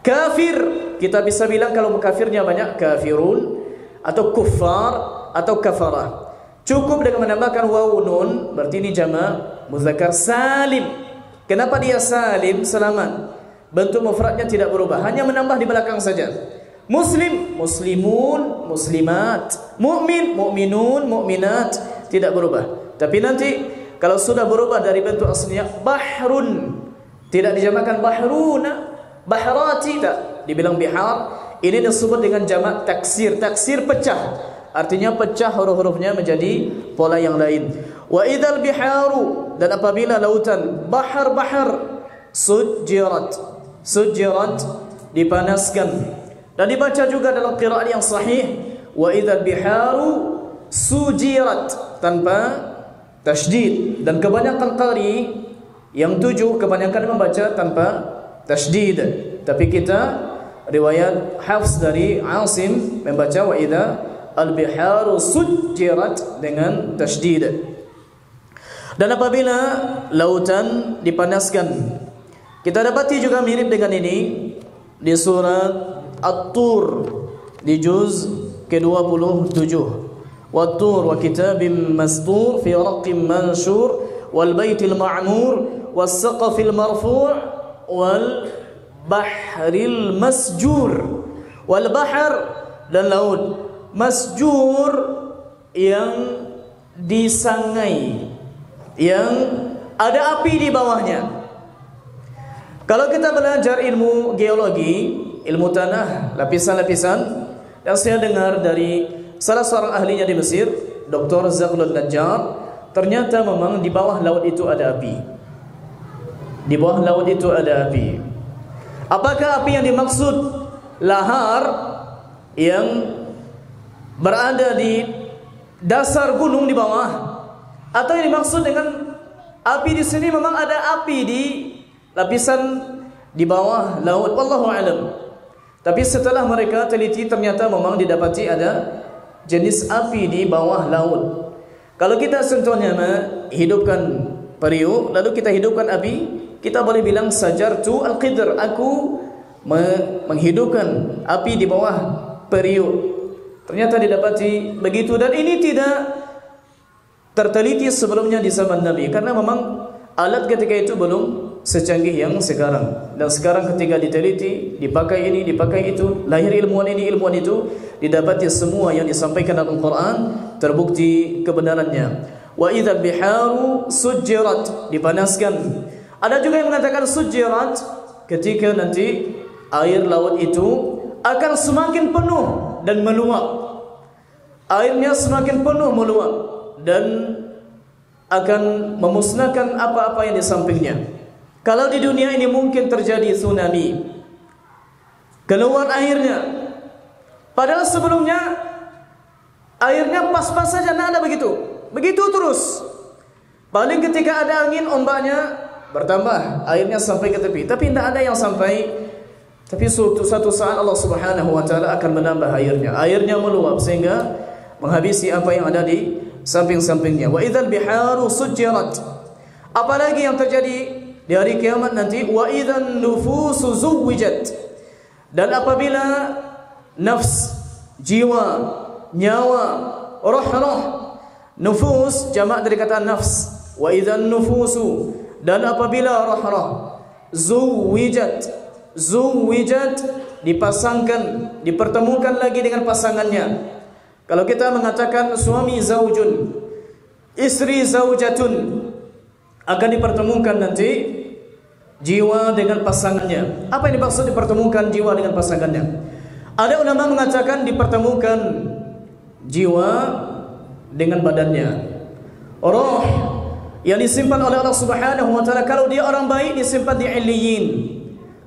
S1: Kafir, kita bisa bilang kalau kafirnya banyak, kafirun atau kuffar atau kafarah. Cukup dengan menambahkan wawu nun, berarti ini jamak muzakkar salim. Kenapa dia salim, selamat? Bentuk mufradnya tidak berubah, hanya menambah di belakang saja. Muslim, muslimun, muslimat. Mukmin, mukminun, mukminat, tidak berubah. Tapi nanti kalau sudah berubah dari bentuk aslinya, bahrun, tidak dijamakkan bahruna, bahrati, tak dibilang bihar. Ini disebut dengan jamak taksir. Taksir pecah, artinya pecah huruf-hurufnya menjadi pola yang lain. Wa idzal biharu, dan apabila lautan, bahar sujirat, sujirat dipanaskan. Dan dibaca juga dalam qiraat yang sahih, wa idzal biharu sujirat, tanpa tasydid. Dan kebanyakan qari yang 7 kebanyakan membaca tanpa tasydid. Tapi kita riwayat Hafs dari Asim membaca wa idza al-biharu sujirat dengan tasydid. Dan apabila lautan dipanaskan, kita dapati juga mirip dengan ini di surat At-Tur di juz ke-27. Wat-tur wa kitabim mastur fi raqqim manshur wal baitil ma'mur was saqafil marfu' wal bahril masjur. Wal bahr, dan laut masjur yang disangai, yang ada api di bawahnya. Kalau kita belajar ilmu geologi, ilmu tanah, lapisan-lapisan, yang saya dengar dari salah seorang ahlinya di Mesir, Dr. Zaghlul Najjar, ternyata memang di bawah laut itu ada api. Di bawah laut itu ada api. Apakah api yang dimaksud lahar yang berada di dasar gunung di bawah, atau yang dimaksud dengan api di sini memang ada api di lapisan di bawah laut, wallahu alam. Tapi setelah mereka teliti ternyata memang didapati ada jenis api di bawah laut. Kalau kita contohnya hidupkan periuk, lalu kita hidupkan api, kita boleh bilang sajartu al-qidr, aku menghidupkan api di bawah periuk. Ternyata didapati begitu, dan ini tidak terteliti sebelumnya di zaman Nabi, karena memang alat ketika itu belum secanggih yang sekarang. Dan sekarang ketika diteliti, dipakai ini, dipakai itu, lahir ilmuwan ini, ilmuwan itu, didapati semua yang disampaikan dalam Al-Quran terbukti kebenarannya. Wa idzal biharu sujjirat, dipanaskan. Ada juga yang mengatakan sujjirat ketika nanti air laut itu akan semakin penuh dan meluap. Airnya semakin penuh meluap dan akan memusnahkan apa-apa yang di sampingnya. Kalau di dunia ini mungkin terjadi tsunami, keluar airnya, padahal sebelumnya airnya pas-pas saja, tidak ada begitu terus. Paling ketika ada angin, ombaknya bertambah, airnya sampai ke tepi, tapi tidak ada yang sampai. Tapi suatu saat Allah Subhanahu wa taala akan menambah airnya meluap sehingga menghabisi apa yang ada di samping-sampingnya. Wa idzal biharu sujjirat. Apalagi yang terjadi di hari kiamat nanti, wa idzan nufusu zuwijat. Dan apabila nafs, jiwa, nyawa, roh, nufus jamak dari kata nafs, wa idzan nufusu, dan apabila roh zuwijat, dipasangkan, dipertemukan lagi dengan pasangannya. Kalau kita mengatakan suami zaujun, istri zaujatun, akan dipertemukan nanti jiwa dengan pasangannya. Apa yang dimaksud dipertemukan jiwa dengan pasangannya? Ada ulama mengatakan dipertemukan jiwa dengan badannya. Roh yang disimpan oleh Allah Subhanahu wa taala, kalau dia orang baik disimpan di Illiyin,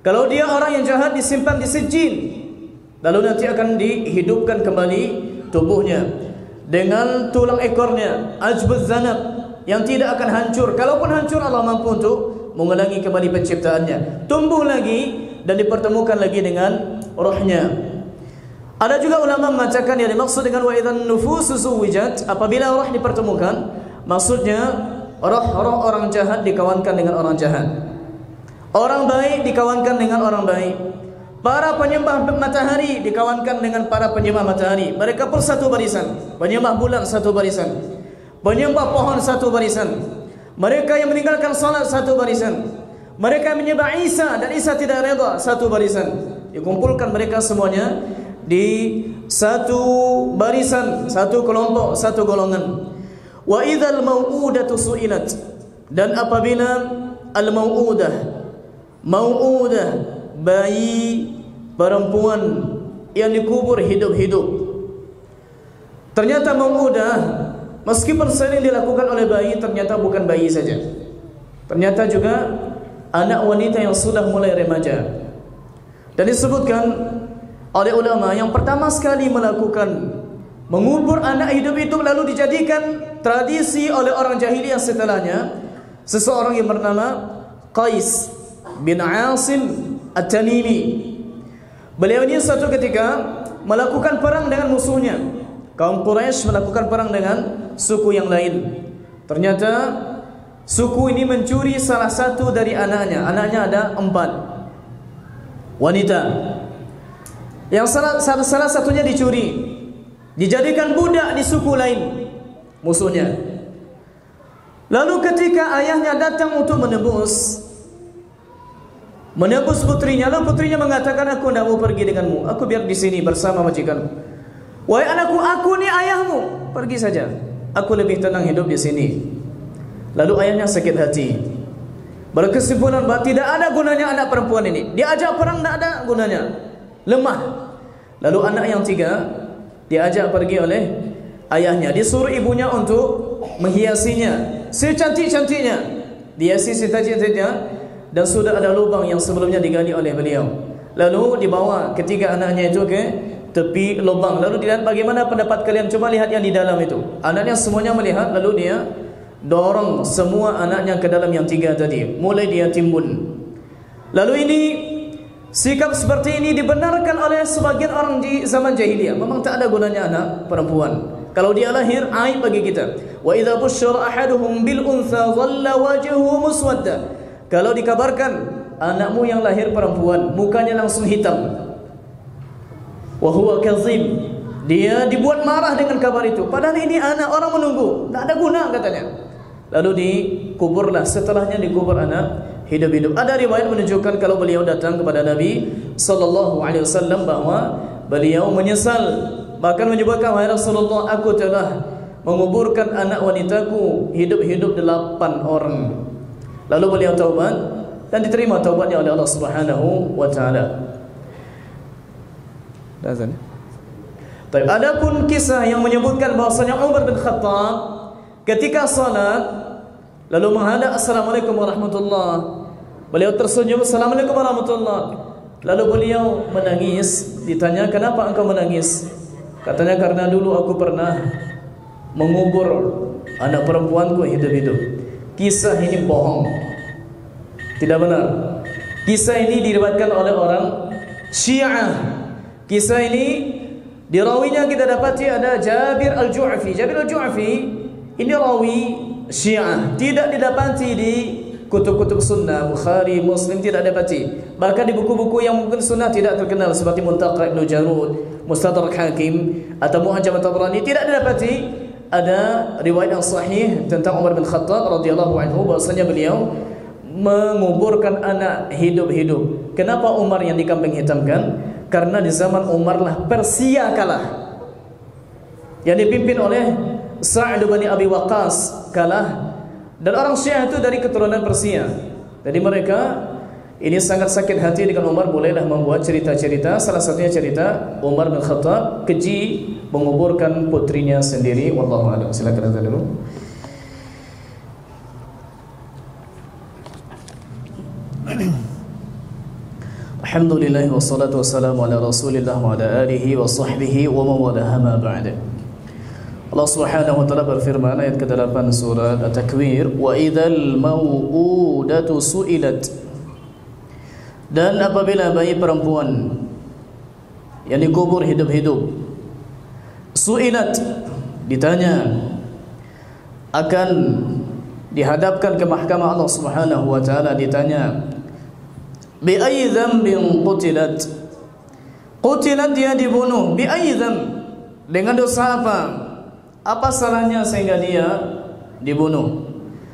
S1: kalau dia orang yang jahat disimpan di Sijjin. Lalu nanti akan dihidupkan kembali tubuhnya dengan tulang ekornya, ajbuz zanab, yang tidak akan hancur. Kalaupun hancur, Allah mampu untuk mengulangi kembali penciptaannya, tumbuh lagi dan dipertemukan lagi dengan rohnya. Ada juga ulama mengatakan yang dimaksud dengan wa idzan nufusu zuwijat, apabila roh dipertemukan, maksudnya roh orang jahat dikawankan dengan orang jahat, orang baik dikawankan dengan orang baik, para penyembah matahari dikawankan dengan para penyembah matahari. Mereka pun satu barisan, penyembah bulan satu barisan, penyembah pohon satu barisan, mereka yang meninggalkan salat satu barisan, mereka yang menyembah Isa dan Isa tidak reda satu barisan. Dikumpulkan mereka semuanya di satu barisan, satu kelompok, satu golongan. Wa idzal mau'udatu su'ilat, dan apabila al-mau'udah, bayi perempuan yang dikubur hidup-hidup. Ternyata mau'udah, meskipun sering dilakukan oleh bayi, ternyata bukan bayi saja, ternyata juga anak wanita yang sudah mulai remaja. Dan disebutkan oleh ulama yang pertama sekali melakukan mengubur anak hidup itu lalu dijadikan tradisi oleh orang jahiliyah setelahnya, seseorang yang bernama Qais bin Asim At-Tamimi. Beliau ini suatu ketika melakukan perang dengan musuhnya. Kaum Quraisy melakukan perang dengan suku yang lain. Ternyata suku ini mencuri salah satu dari anaknya. Anaknya ada 4 wanita. Yang salah satunya dicuri, dijadikan budak di suku lain musuhnya. Lalu ketika ayahnya datang untuk menebus putrinya, lalu putrinya mengatakan, aku tidak mau pergi denganmu, aku biar di sini bersama majikanku. Wahai anakku, aku ni ayahmu, pergi saja, aku lebih tenang hidup di sini. Lalu ayahnya sakit hati, berkesimpulan bahawa tidak ada gunanya anak perempuan ini, diajak perang tidak ada gunanya, lemah. Lalu anak yang 3 diajak pergi oleh ayahnya, disuruh ibunya untuk menghiasinya secantik-cantiknya, dihiasi secantik-cantiknya, dan sudah ada lubang yang sebelumnya digali oleh beliau. Lalu dibawa ketiga anaknya itu ke tepi lubang. Lalu dilihat bagaimana pendapat kalian, coba lihat yang di dalam itu. Anaknya semuanya melihat, lalu dia dorong semua anaknya ke dalam yang tiga tadi. Mulai dia timbun. Lalu ini, sikap seperti ini dibenarkan oleh sebagian orang di zaman jahiliyah. Memang tak ada gunanya anak perempuan. Kalau dia lahir, aib bagi kita. Wa idza busyira ahaduhum bil untha dhalla wajhuhu muswadda. Kalau dikabarkan anakmu yang lahir perempuan, mukanya langsung hitam. Wa huwa kazim. Dia dibuat marah dengan kabar itu. Padahal ini anak orang menunggu, tak ada guna katanya. Lalu dikuburlah. Setelahnya dikubur anak hidup-hidup. Ada riwayat menunjukkan kalau beliau datang kepada Nabi sallallahu alaihi wasallam bahwa beliau menyesal, bahkan menyebutkan, wahai Rasulullah, aku telah menguburkan anak wanitaku hidup-hidup 8 orang. Lalu beliau taubat dan diterima taubatnya oleh Allah Subhanahu wa taala. Adapun kisah yang menyebutkan bahwasanya Umar bin Khattab ketika salat lalu menghadap, assalamualaikum warahmatullahi, beliau tersenyum, assalamualaikum warahmatullahi. Lalu beliau menangis. Ditanya, kenapa engkau menangis? Katanya, karena dulu aku pernah mengubur anak perempuanku hidup-hidup. Kisah ini bohong, tidak benar. Kisah ini diriwayatkan oleh orang Syiah. Kisah ini dirawinya kita dapati ada Jabir al-Ju'fi. Jabir al-Ju'fi ini rawi Syiah, tidak didapati di kutub-kutub sunnah, Bukhari, Muslim, tidak dapati. Bahkan di buku-buku yang mungkin sunnah tidak terkenal seperti Muntaqa Ibn Jarud, Mustadrak Hakim atau Mu'jam at-Tabrani, tidak didapati ada riwayat yang sahih tentang Umar bin Khattab radhiyallahu anhu bahwasanya beliau menguburkan anak hidup-hidup. Kenapa Umar yang dikambing hitamkan? Karena di zaman Umar lah Persia kalah, yang dipimpin oleh Sa'd bin Abi Waqqas kalah. Dan orang Syiah itu dari keturunan Persia. Jadi mereka ini sangat sakit hati dengan Umar, bolehlah membuat cerita-cerita. Salah satunya cerita Umar bin Khattab keji menguburkan putrinya sendiri. Wallahu a'lam. Silakan azan dulu. Alhamdulillah wassalatu wassalamu ala Rasulillah wa ala alihi wa sahbihi wa man walaha ma ba'da. Allah Subhanahu wa taala berfirman ayat ke-8 surat At-Takwir, wa idzal mau'udatu su'ilat. Dan apabila bayi perempuan yang dikubur hidup-hidup, su'ilat, ditanya, akan dihadapkan ke mahkamah Allah Subhanahu wa taala, ditanya, bi ayyi dzambin qutilat. Qutilat, dia dibunuh. Bi ayyi dzamb, dengan dosa apa? Apa salahnya sehingga dia dibunuh?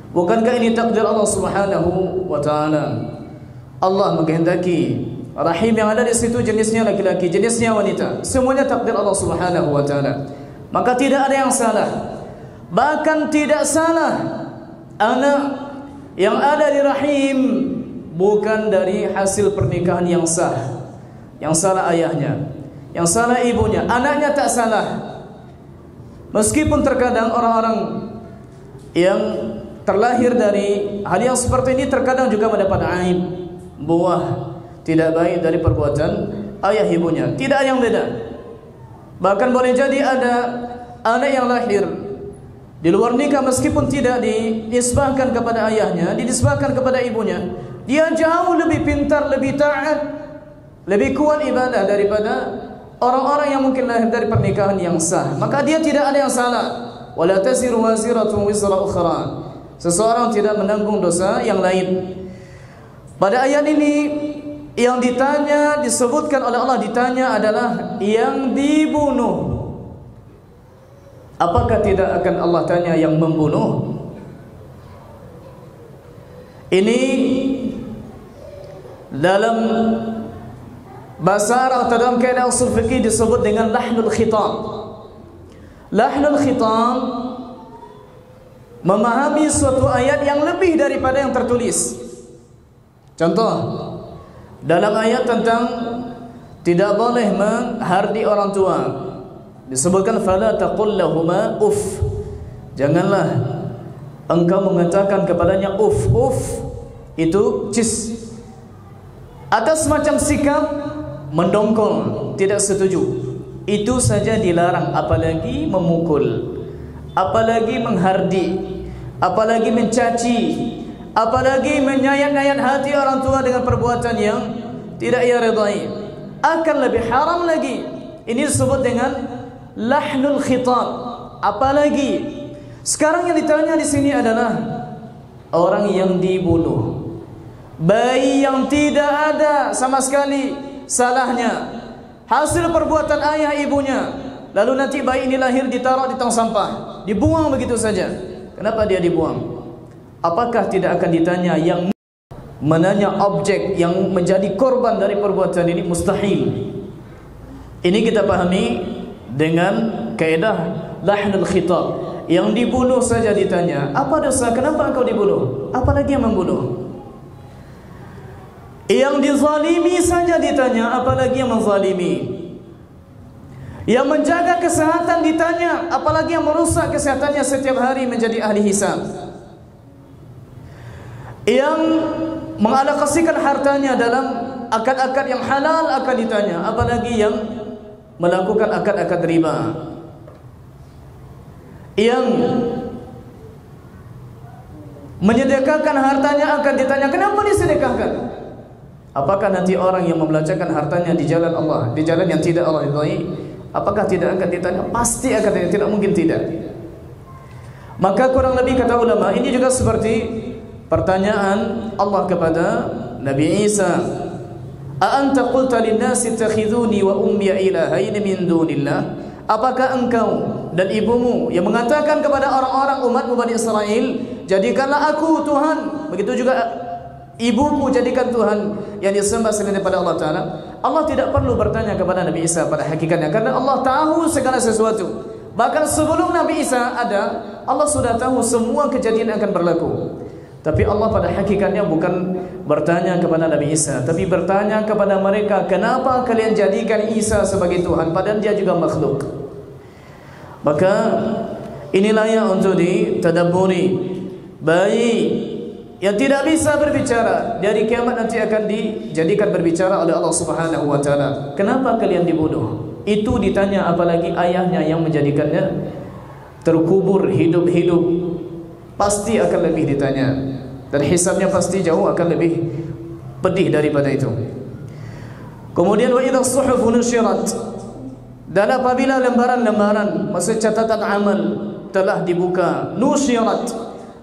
S1: Bukankah ini takdir Allah Subhanahu wa taala? Allah menghendaki rahim yang ada di situ jenisnya laki-laki, jenisnya wanita, semuanya takdir Allah Subhanahu wa taala. Maka tidak ada yang salah. Bahkan tidak salah anak yang ada di rahim bukan dari hasil pernikahan yang sah. Yang salah ayahnya, yang salah ibunya, anaknya tak salah. Meskipun terkadang orang-orang yang terlahir dari hal yang seperti ini terkadang juga mendapat aib, buah tidak baik dari perbuatan ayah ibunya. Tidak ada yang beda. Bahkan boleh jadi ada anak yang lahir di luar nikah, meskipun tidak dinisbahkan kepada ayahnya, dinisbahkan kepada ibunya, dia jauh lebih pintar, lebih taat, lebih kuat ibadah daripada orang-orang yang mungkin lahir dari pernikahan yang sah. Maka dia tidak ada yang salah. Wala taziru waziratun wizra ukhra. Seseorang tidak menanggung dosa yang lain. Pada ayat ini yang ditanya, disebutkan oleh Allah, ditanya adalah yang dibunuh. Apakah tidak akan Allah tanya yang membunuh? Ini dalam bahasa Arab atau dalam kaidah usul fikih disebut dengan lahnul khitab. Lahnul khitab memahami suatu ayat yang lebih daripada yang tertulis. Contoh, dalam ayat tentang tidak boleh menghardi orang tua, disebutkan fala taqul lahuma uff. Janganlah engkau mengatakan kepadanya uff. Uff itu cis. Atas semacam sikap mendongkol, tidak setuju. Itu saja dilarang, apalagi memukul, apalagi menghardik, apalagi mencaci, apalagi menyayat-nyayat hati orang tua dengan perbuatan yang tidak ia redai. Akan lebih haram lagi. Ini disebut dengan lahnul khitab. Apalagi sekarang yang ditanya di sini adalah orang yang dibunuh, bayi yang tidak ada sama sekali salahnya, hasil perbuatan ayah ibunya, lalu nanti bayi ini lahir ditaruh di tong sampah, dibuang begitu saja. Kenapa dia dibuang? Apakah tidak akan ditanya yang menanya objek yang menjadi korban dari perbuatan ini? Mustahil. Ini kita pahami dengan kaidah lahnul khitab. Yang dibunuh saja ditanya, apa dosa? Kenapa engkau dibunuh? Apalagi yang membunuh? Yang dizalimi saja ditanya, apalagi yang menzalimi? Yang menjaga kesehatan ditanya, apalagi yang merusak kesehatannya setiap hari menjadi ahli hisab? Yang mengalokasikan hartanya dalam akad-akad yang halal akan ditanya, apalagi yang melakukan akad-akad riba? Yang menyedekahkan hartanya akan ditanya, kenapa disedekahkan? Apakah nanti orang yang membelanjakan hartanya di jalan Allah, di jalan yang tidak Allah ridhai, apakah tidak akan ditanya? Pasti akan ditanya, tidak mungkin tidak. Maka kurang lebih kata ulama, ini juga seperti pertanyaan Allah kepada Nabi Isa, a anta qulta lin-nasi ittakhiduni wa ummi ilahaini min dunillah? Apakah engkau dan ibumu yang mengatakan kepada orang-orang umatmu Bani Israel, jadikanlah aku Tuhan, begitu juga ibumu jadikan Tuhan yang disembah selain daripada Allah Ta'ala? Allah tidak perlu bertanya kepada Nabi Isa pada hakikatnya, karena Allah tahu segala sesuatu. Bahkan sebelum Nabi Isa ada, Allah sudah tahu semua kejadian akan berlaku. Tapi Allah pada hakikatnya bukan bertanya kepada Nabi Isa, tapi bertanya kepada mereka, kenapa kalian jadikan Isa sebagai Tuhan padahal dia juga makhluk? Maka inilah yang untuk ditadabburi. Bayi yang tidak bisa berbicara, dari kiamat nanti akan dijadikan berbicara oleh Allah Subhanahu wa taala. Kenapa kalian dibunuh? Itu ditanya, apalagi ayahnya yang menjadikannya terkubur hidup-hidup. Pasti akan lebih ditanya, dan hisabnya pasti jauh akan lebih pedih daripada itu. Kemudian wa idza suhufu nusyirat, dan apabila lembaran-lembaran, maksud catatan amal telah dibuka, nusyirat,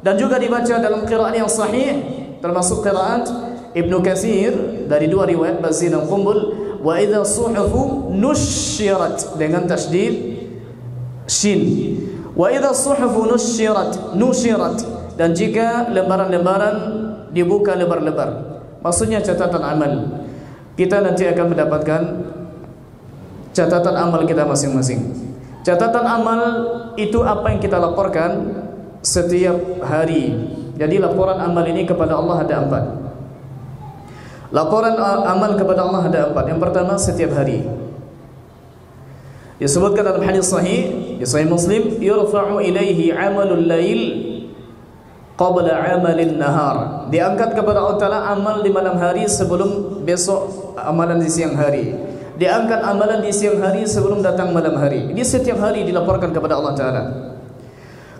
S1: dan juga dibaca dalam qiraat yang sahih, termasuk qiraat Ibnu Katsir dari dua riwayat Bazin dan Qumbul, wa idza suhufu nusyirat dengan tasydid shin, wa idza suhufu nusyirat, dan jika lembaran-lembaran dibuka lebar-lebar, maksudnya catatan amal. Kita nanti akan mendapatkan catatan amal kita masing-masing. Catatan amal itu apa yang kita laporkan setiap hari. Jadi laporan amal ini kepada Allah ada 4. Laporan amal kepada Allah ada 4. Yang pertama, setiap hari. Disebutkan dalam hadis sahih di Sahih Muslim, yurfa'u ilaihi 'amalul lail qabla 'amalin nahar. Diangkat kepada Allah Ta'ala amal di malam hari sebelum besok amalan di siang hari. Diangkat amalan di siang hari sebelum datang malam hari. Ini setiap hari dilaporkan kepada Allah Ta'ala.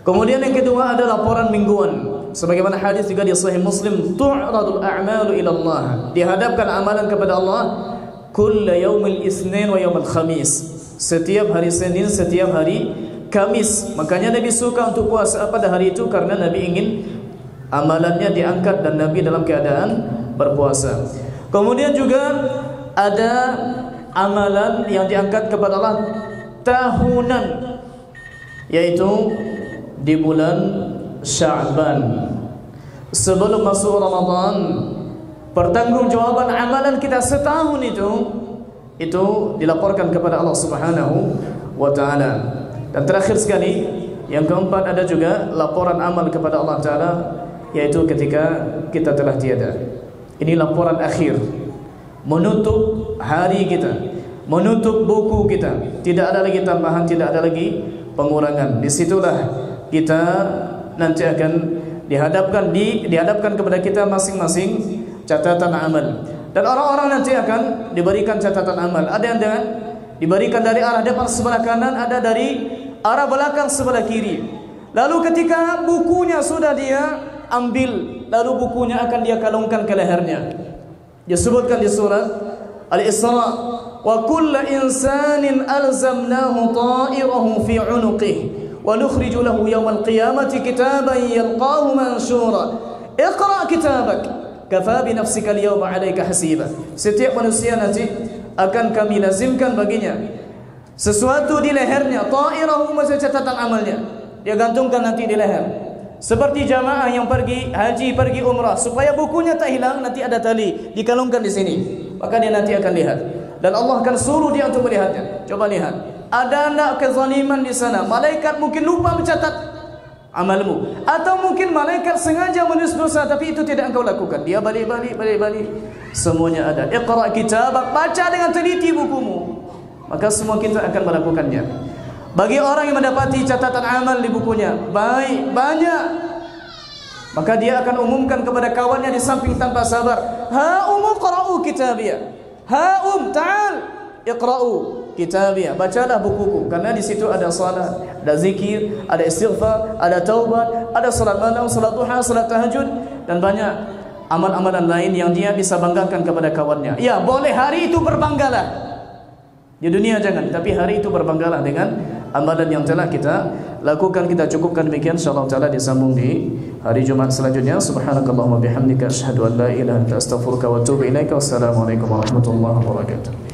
S1: Kemudian yang kedua ada laporan mingguan. Sebagaimana hadis juga di Sahih Muslim, tu'radul a'malu ila Allah. Dihadapkan amalan kepada Allah kulla yaumil isnin wa yaumil khamis. Setiap hari Senin, setiap hari Kamis. Makanya Nabi suka untuk puasa pada hari itu, karena Nabi ingin amalannya diangkat dan Nabi dalam keadaan berpuasa. Kemudian juga ada amalan yang diangkat kepada Allah tahunan, yaitu di bulan Sya'ban sebelum masuk Ramadan. Pertanggungjawaban amalan kita setahun itu dilaporkan kepada Allah Subhanahu wa taala. Dan terakhir sekali, yang keempat, ada juga laporan amal kepada Allah Ta'ala, yaitu ketika kita telah tiada. Ini laporan akhir, menutup hari kita, menutup buku kita. Tidak ada lagi tambahan, tidak ada lagi pengurangan. Disitulah kita nanti akan dihadapkan kepada kita masing-masing catatan amal. Dan orang-orang nanti akan diberikan catatan amal. Ada yang diberikan dari arah depan sebelah kanan, ada dari arah belakang sebelah kiri. Lalu ketika bukunya sudah dia ambil, lalu bukunya akan dia kalungkan ke lehernya. Disebutkan di surat Al-Isra, wa kullu insanin alzamnahu ta'irahu fi 'unuqihi wa nukhriju lahu yawmal qiyamati kitaban yalqahu manshura. Iqra' kitabak kafa bi nafsika al-yawma 'alayka hasiba. Setiap manusia nanti akan kami lazimkan baginya sesuatu di lehernya, ta'irahu maksud catatan amalnya. Dia gantungkan nanti di leher. Seperti jamaah yang pergi haji, pergi umrah, supaya bukunya tak hilang, nanti ada tali dikalungkan di sini. Maka dia nanti akan lihat. Dan Allah akan suruh dia untuk melihatnya. Coba lihat. Ada enggak kezaliman di sana? Malaikat mungkin lupa mencatat amalmu, atau mungkin malaikat sengaja menulis dosa tapi itu tidak engkau lakukan. Dia balik. Semuanya ada. Iqra' kitabak, baca dengan teliti bukumu. Maka semua kita akan melakukannya. Bagi orang yang mendapati catatan amal di bukunya banyak, maka dia akan umumkan kepada kawannya di samping tanpa sabar, ha'um qara'u kitabiyah, ha'um ta'al iqra'u kitabiyah, bacalah bukuku. Karena di situ ada salat, ada zikir, ada istighfar, ada taubat, ada salat malam, salat duha, salat tahajud, dan banyak amal-amalan lain yang dia bisa banggakan kepada kawannya. Ya, boleh hari itu berbanggalah. Di dunia jangan, tapi hari itu berbanggalah dengan amalan yang telah kita lakukan. Kita cukupkan demikian, insyaallah taala disambung di hari Jumat selanjutnya. Subhanakallahumma bihamdika asyhadu an la ilaha illa anta astaghfiruka wa atubu ilaika. Wassalamualaikum warahmatullahi wabarakatuh.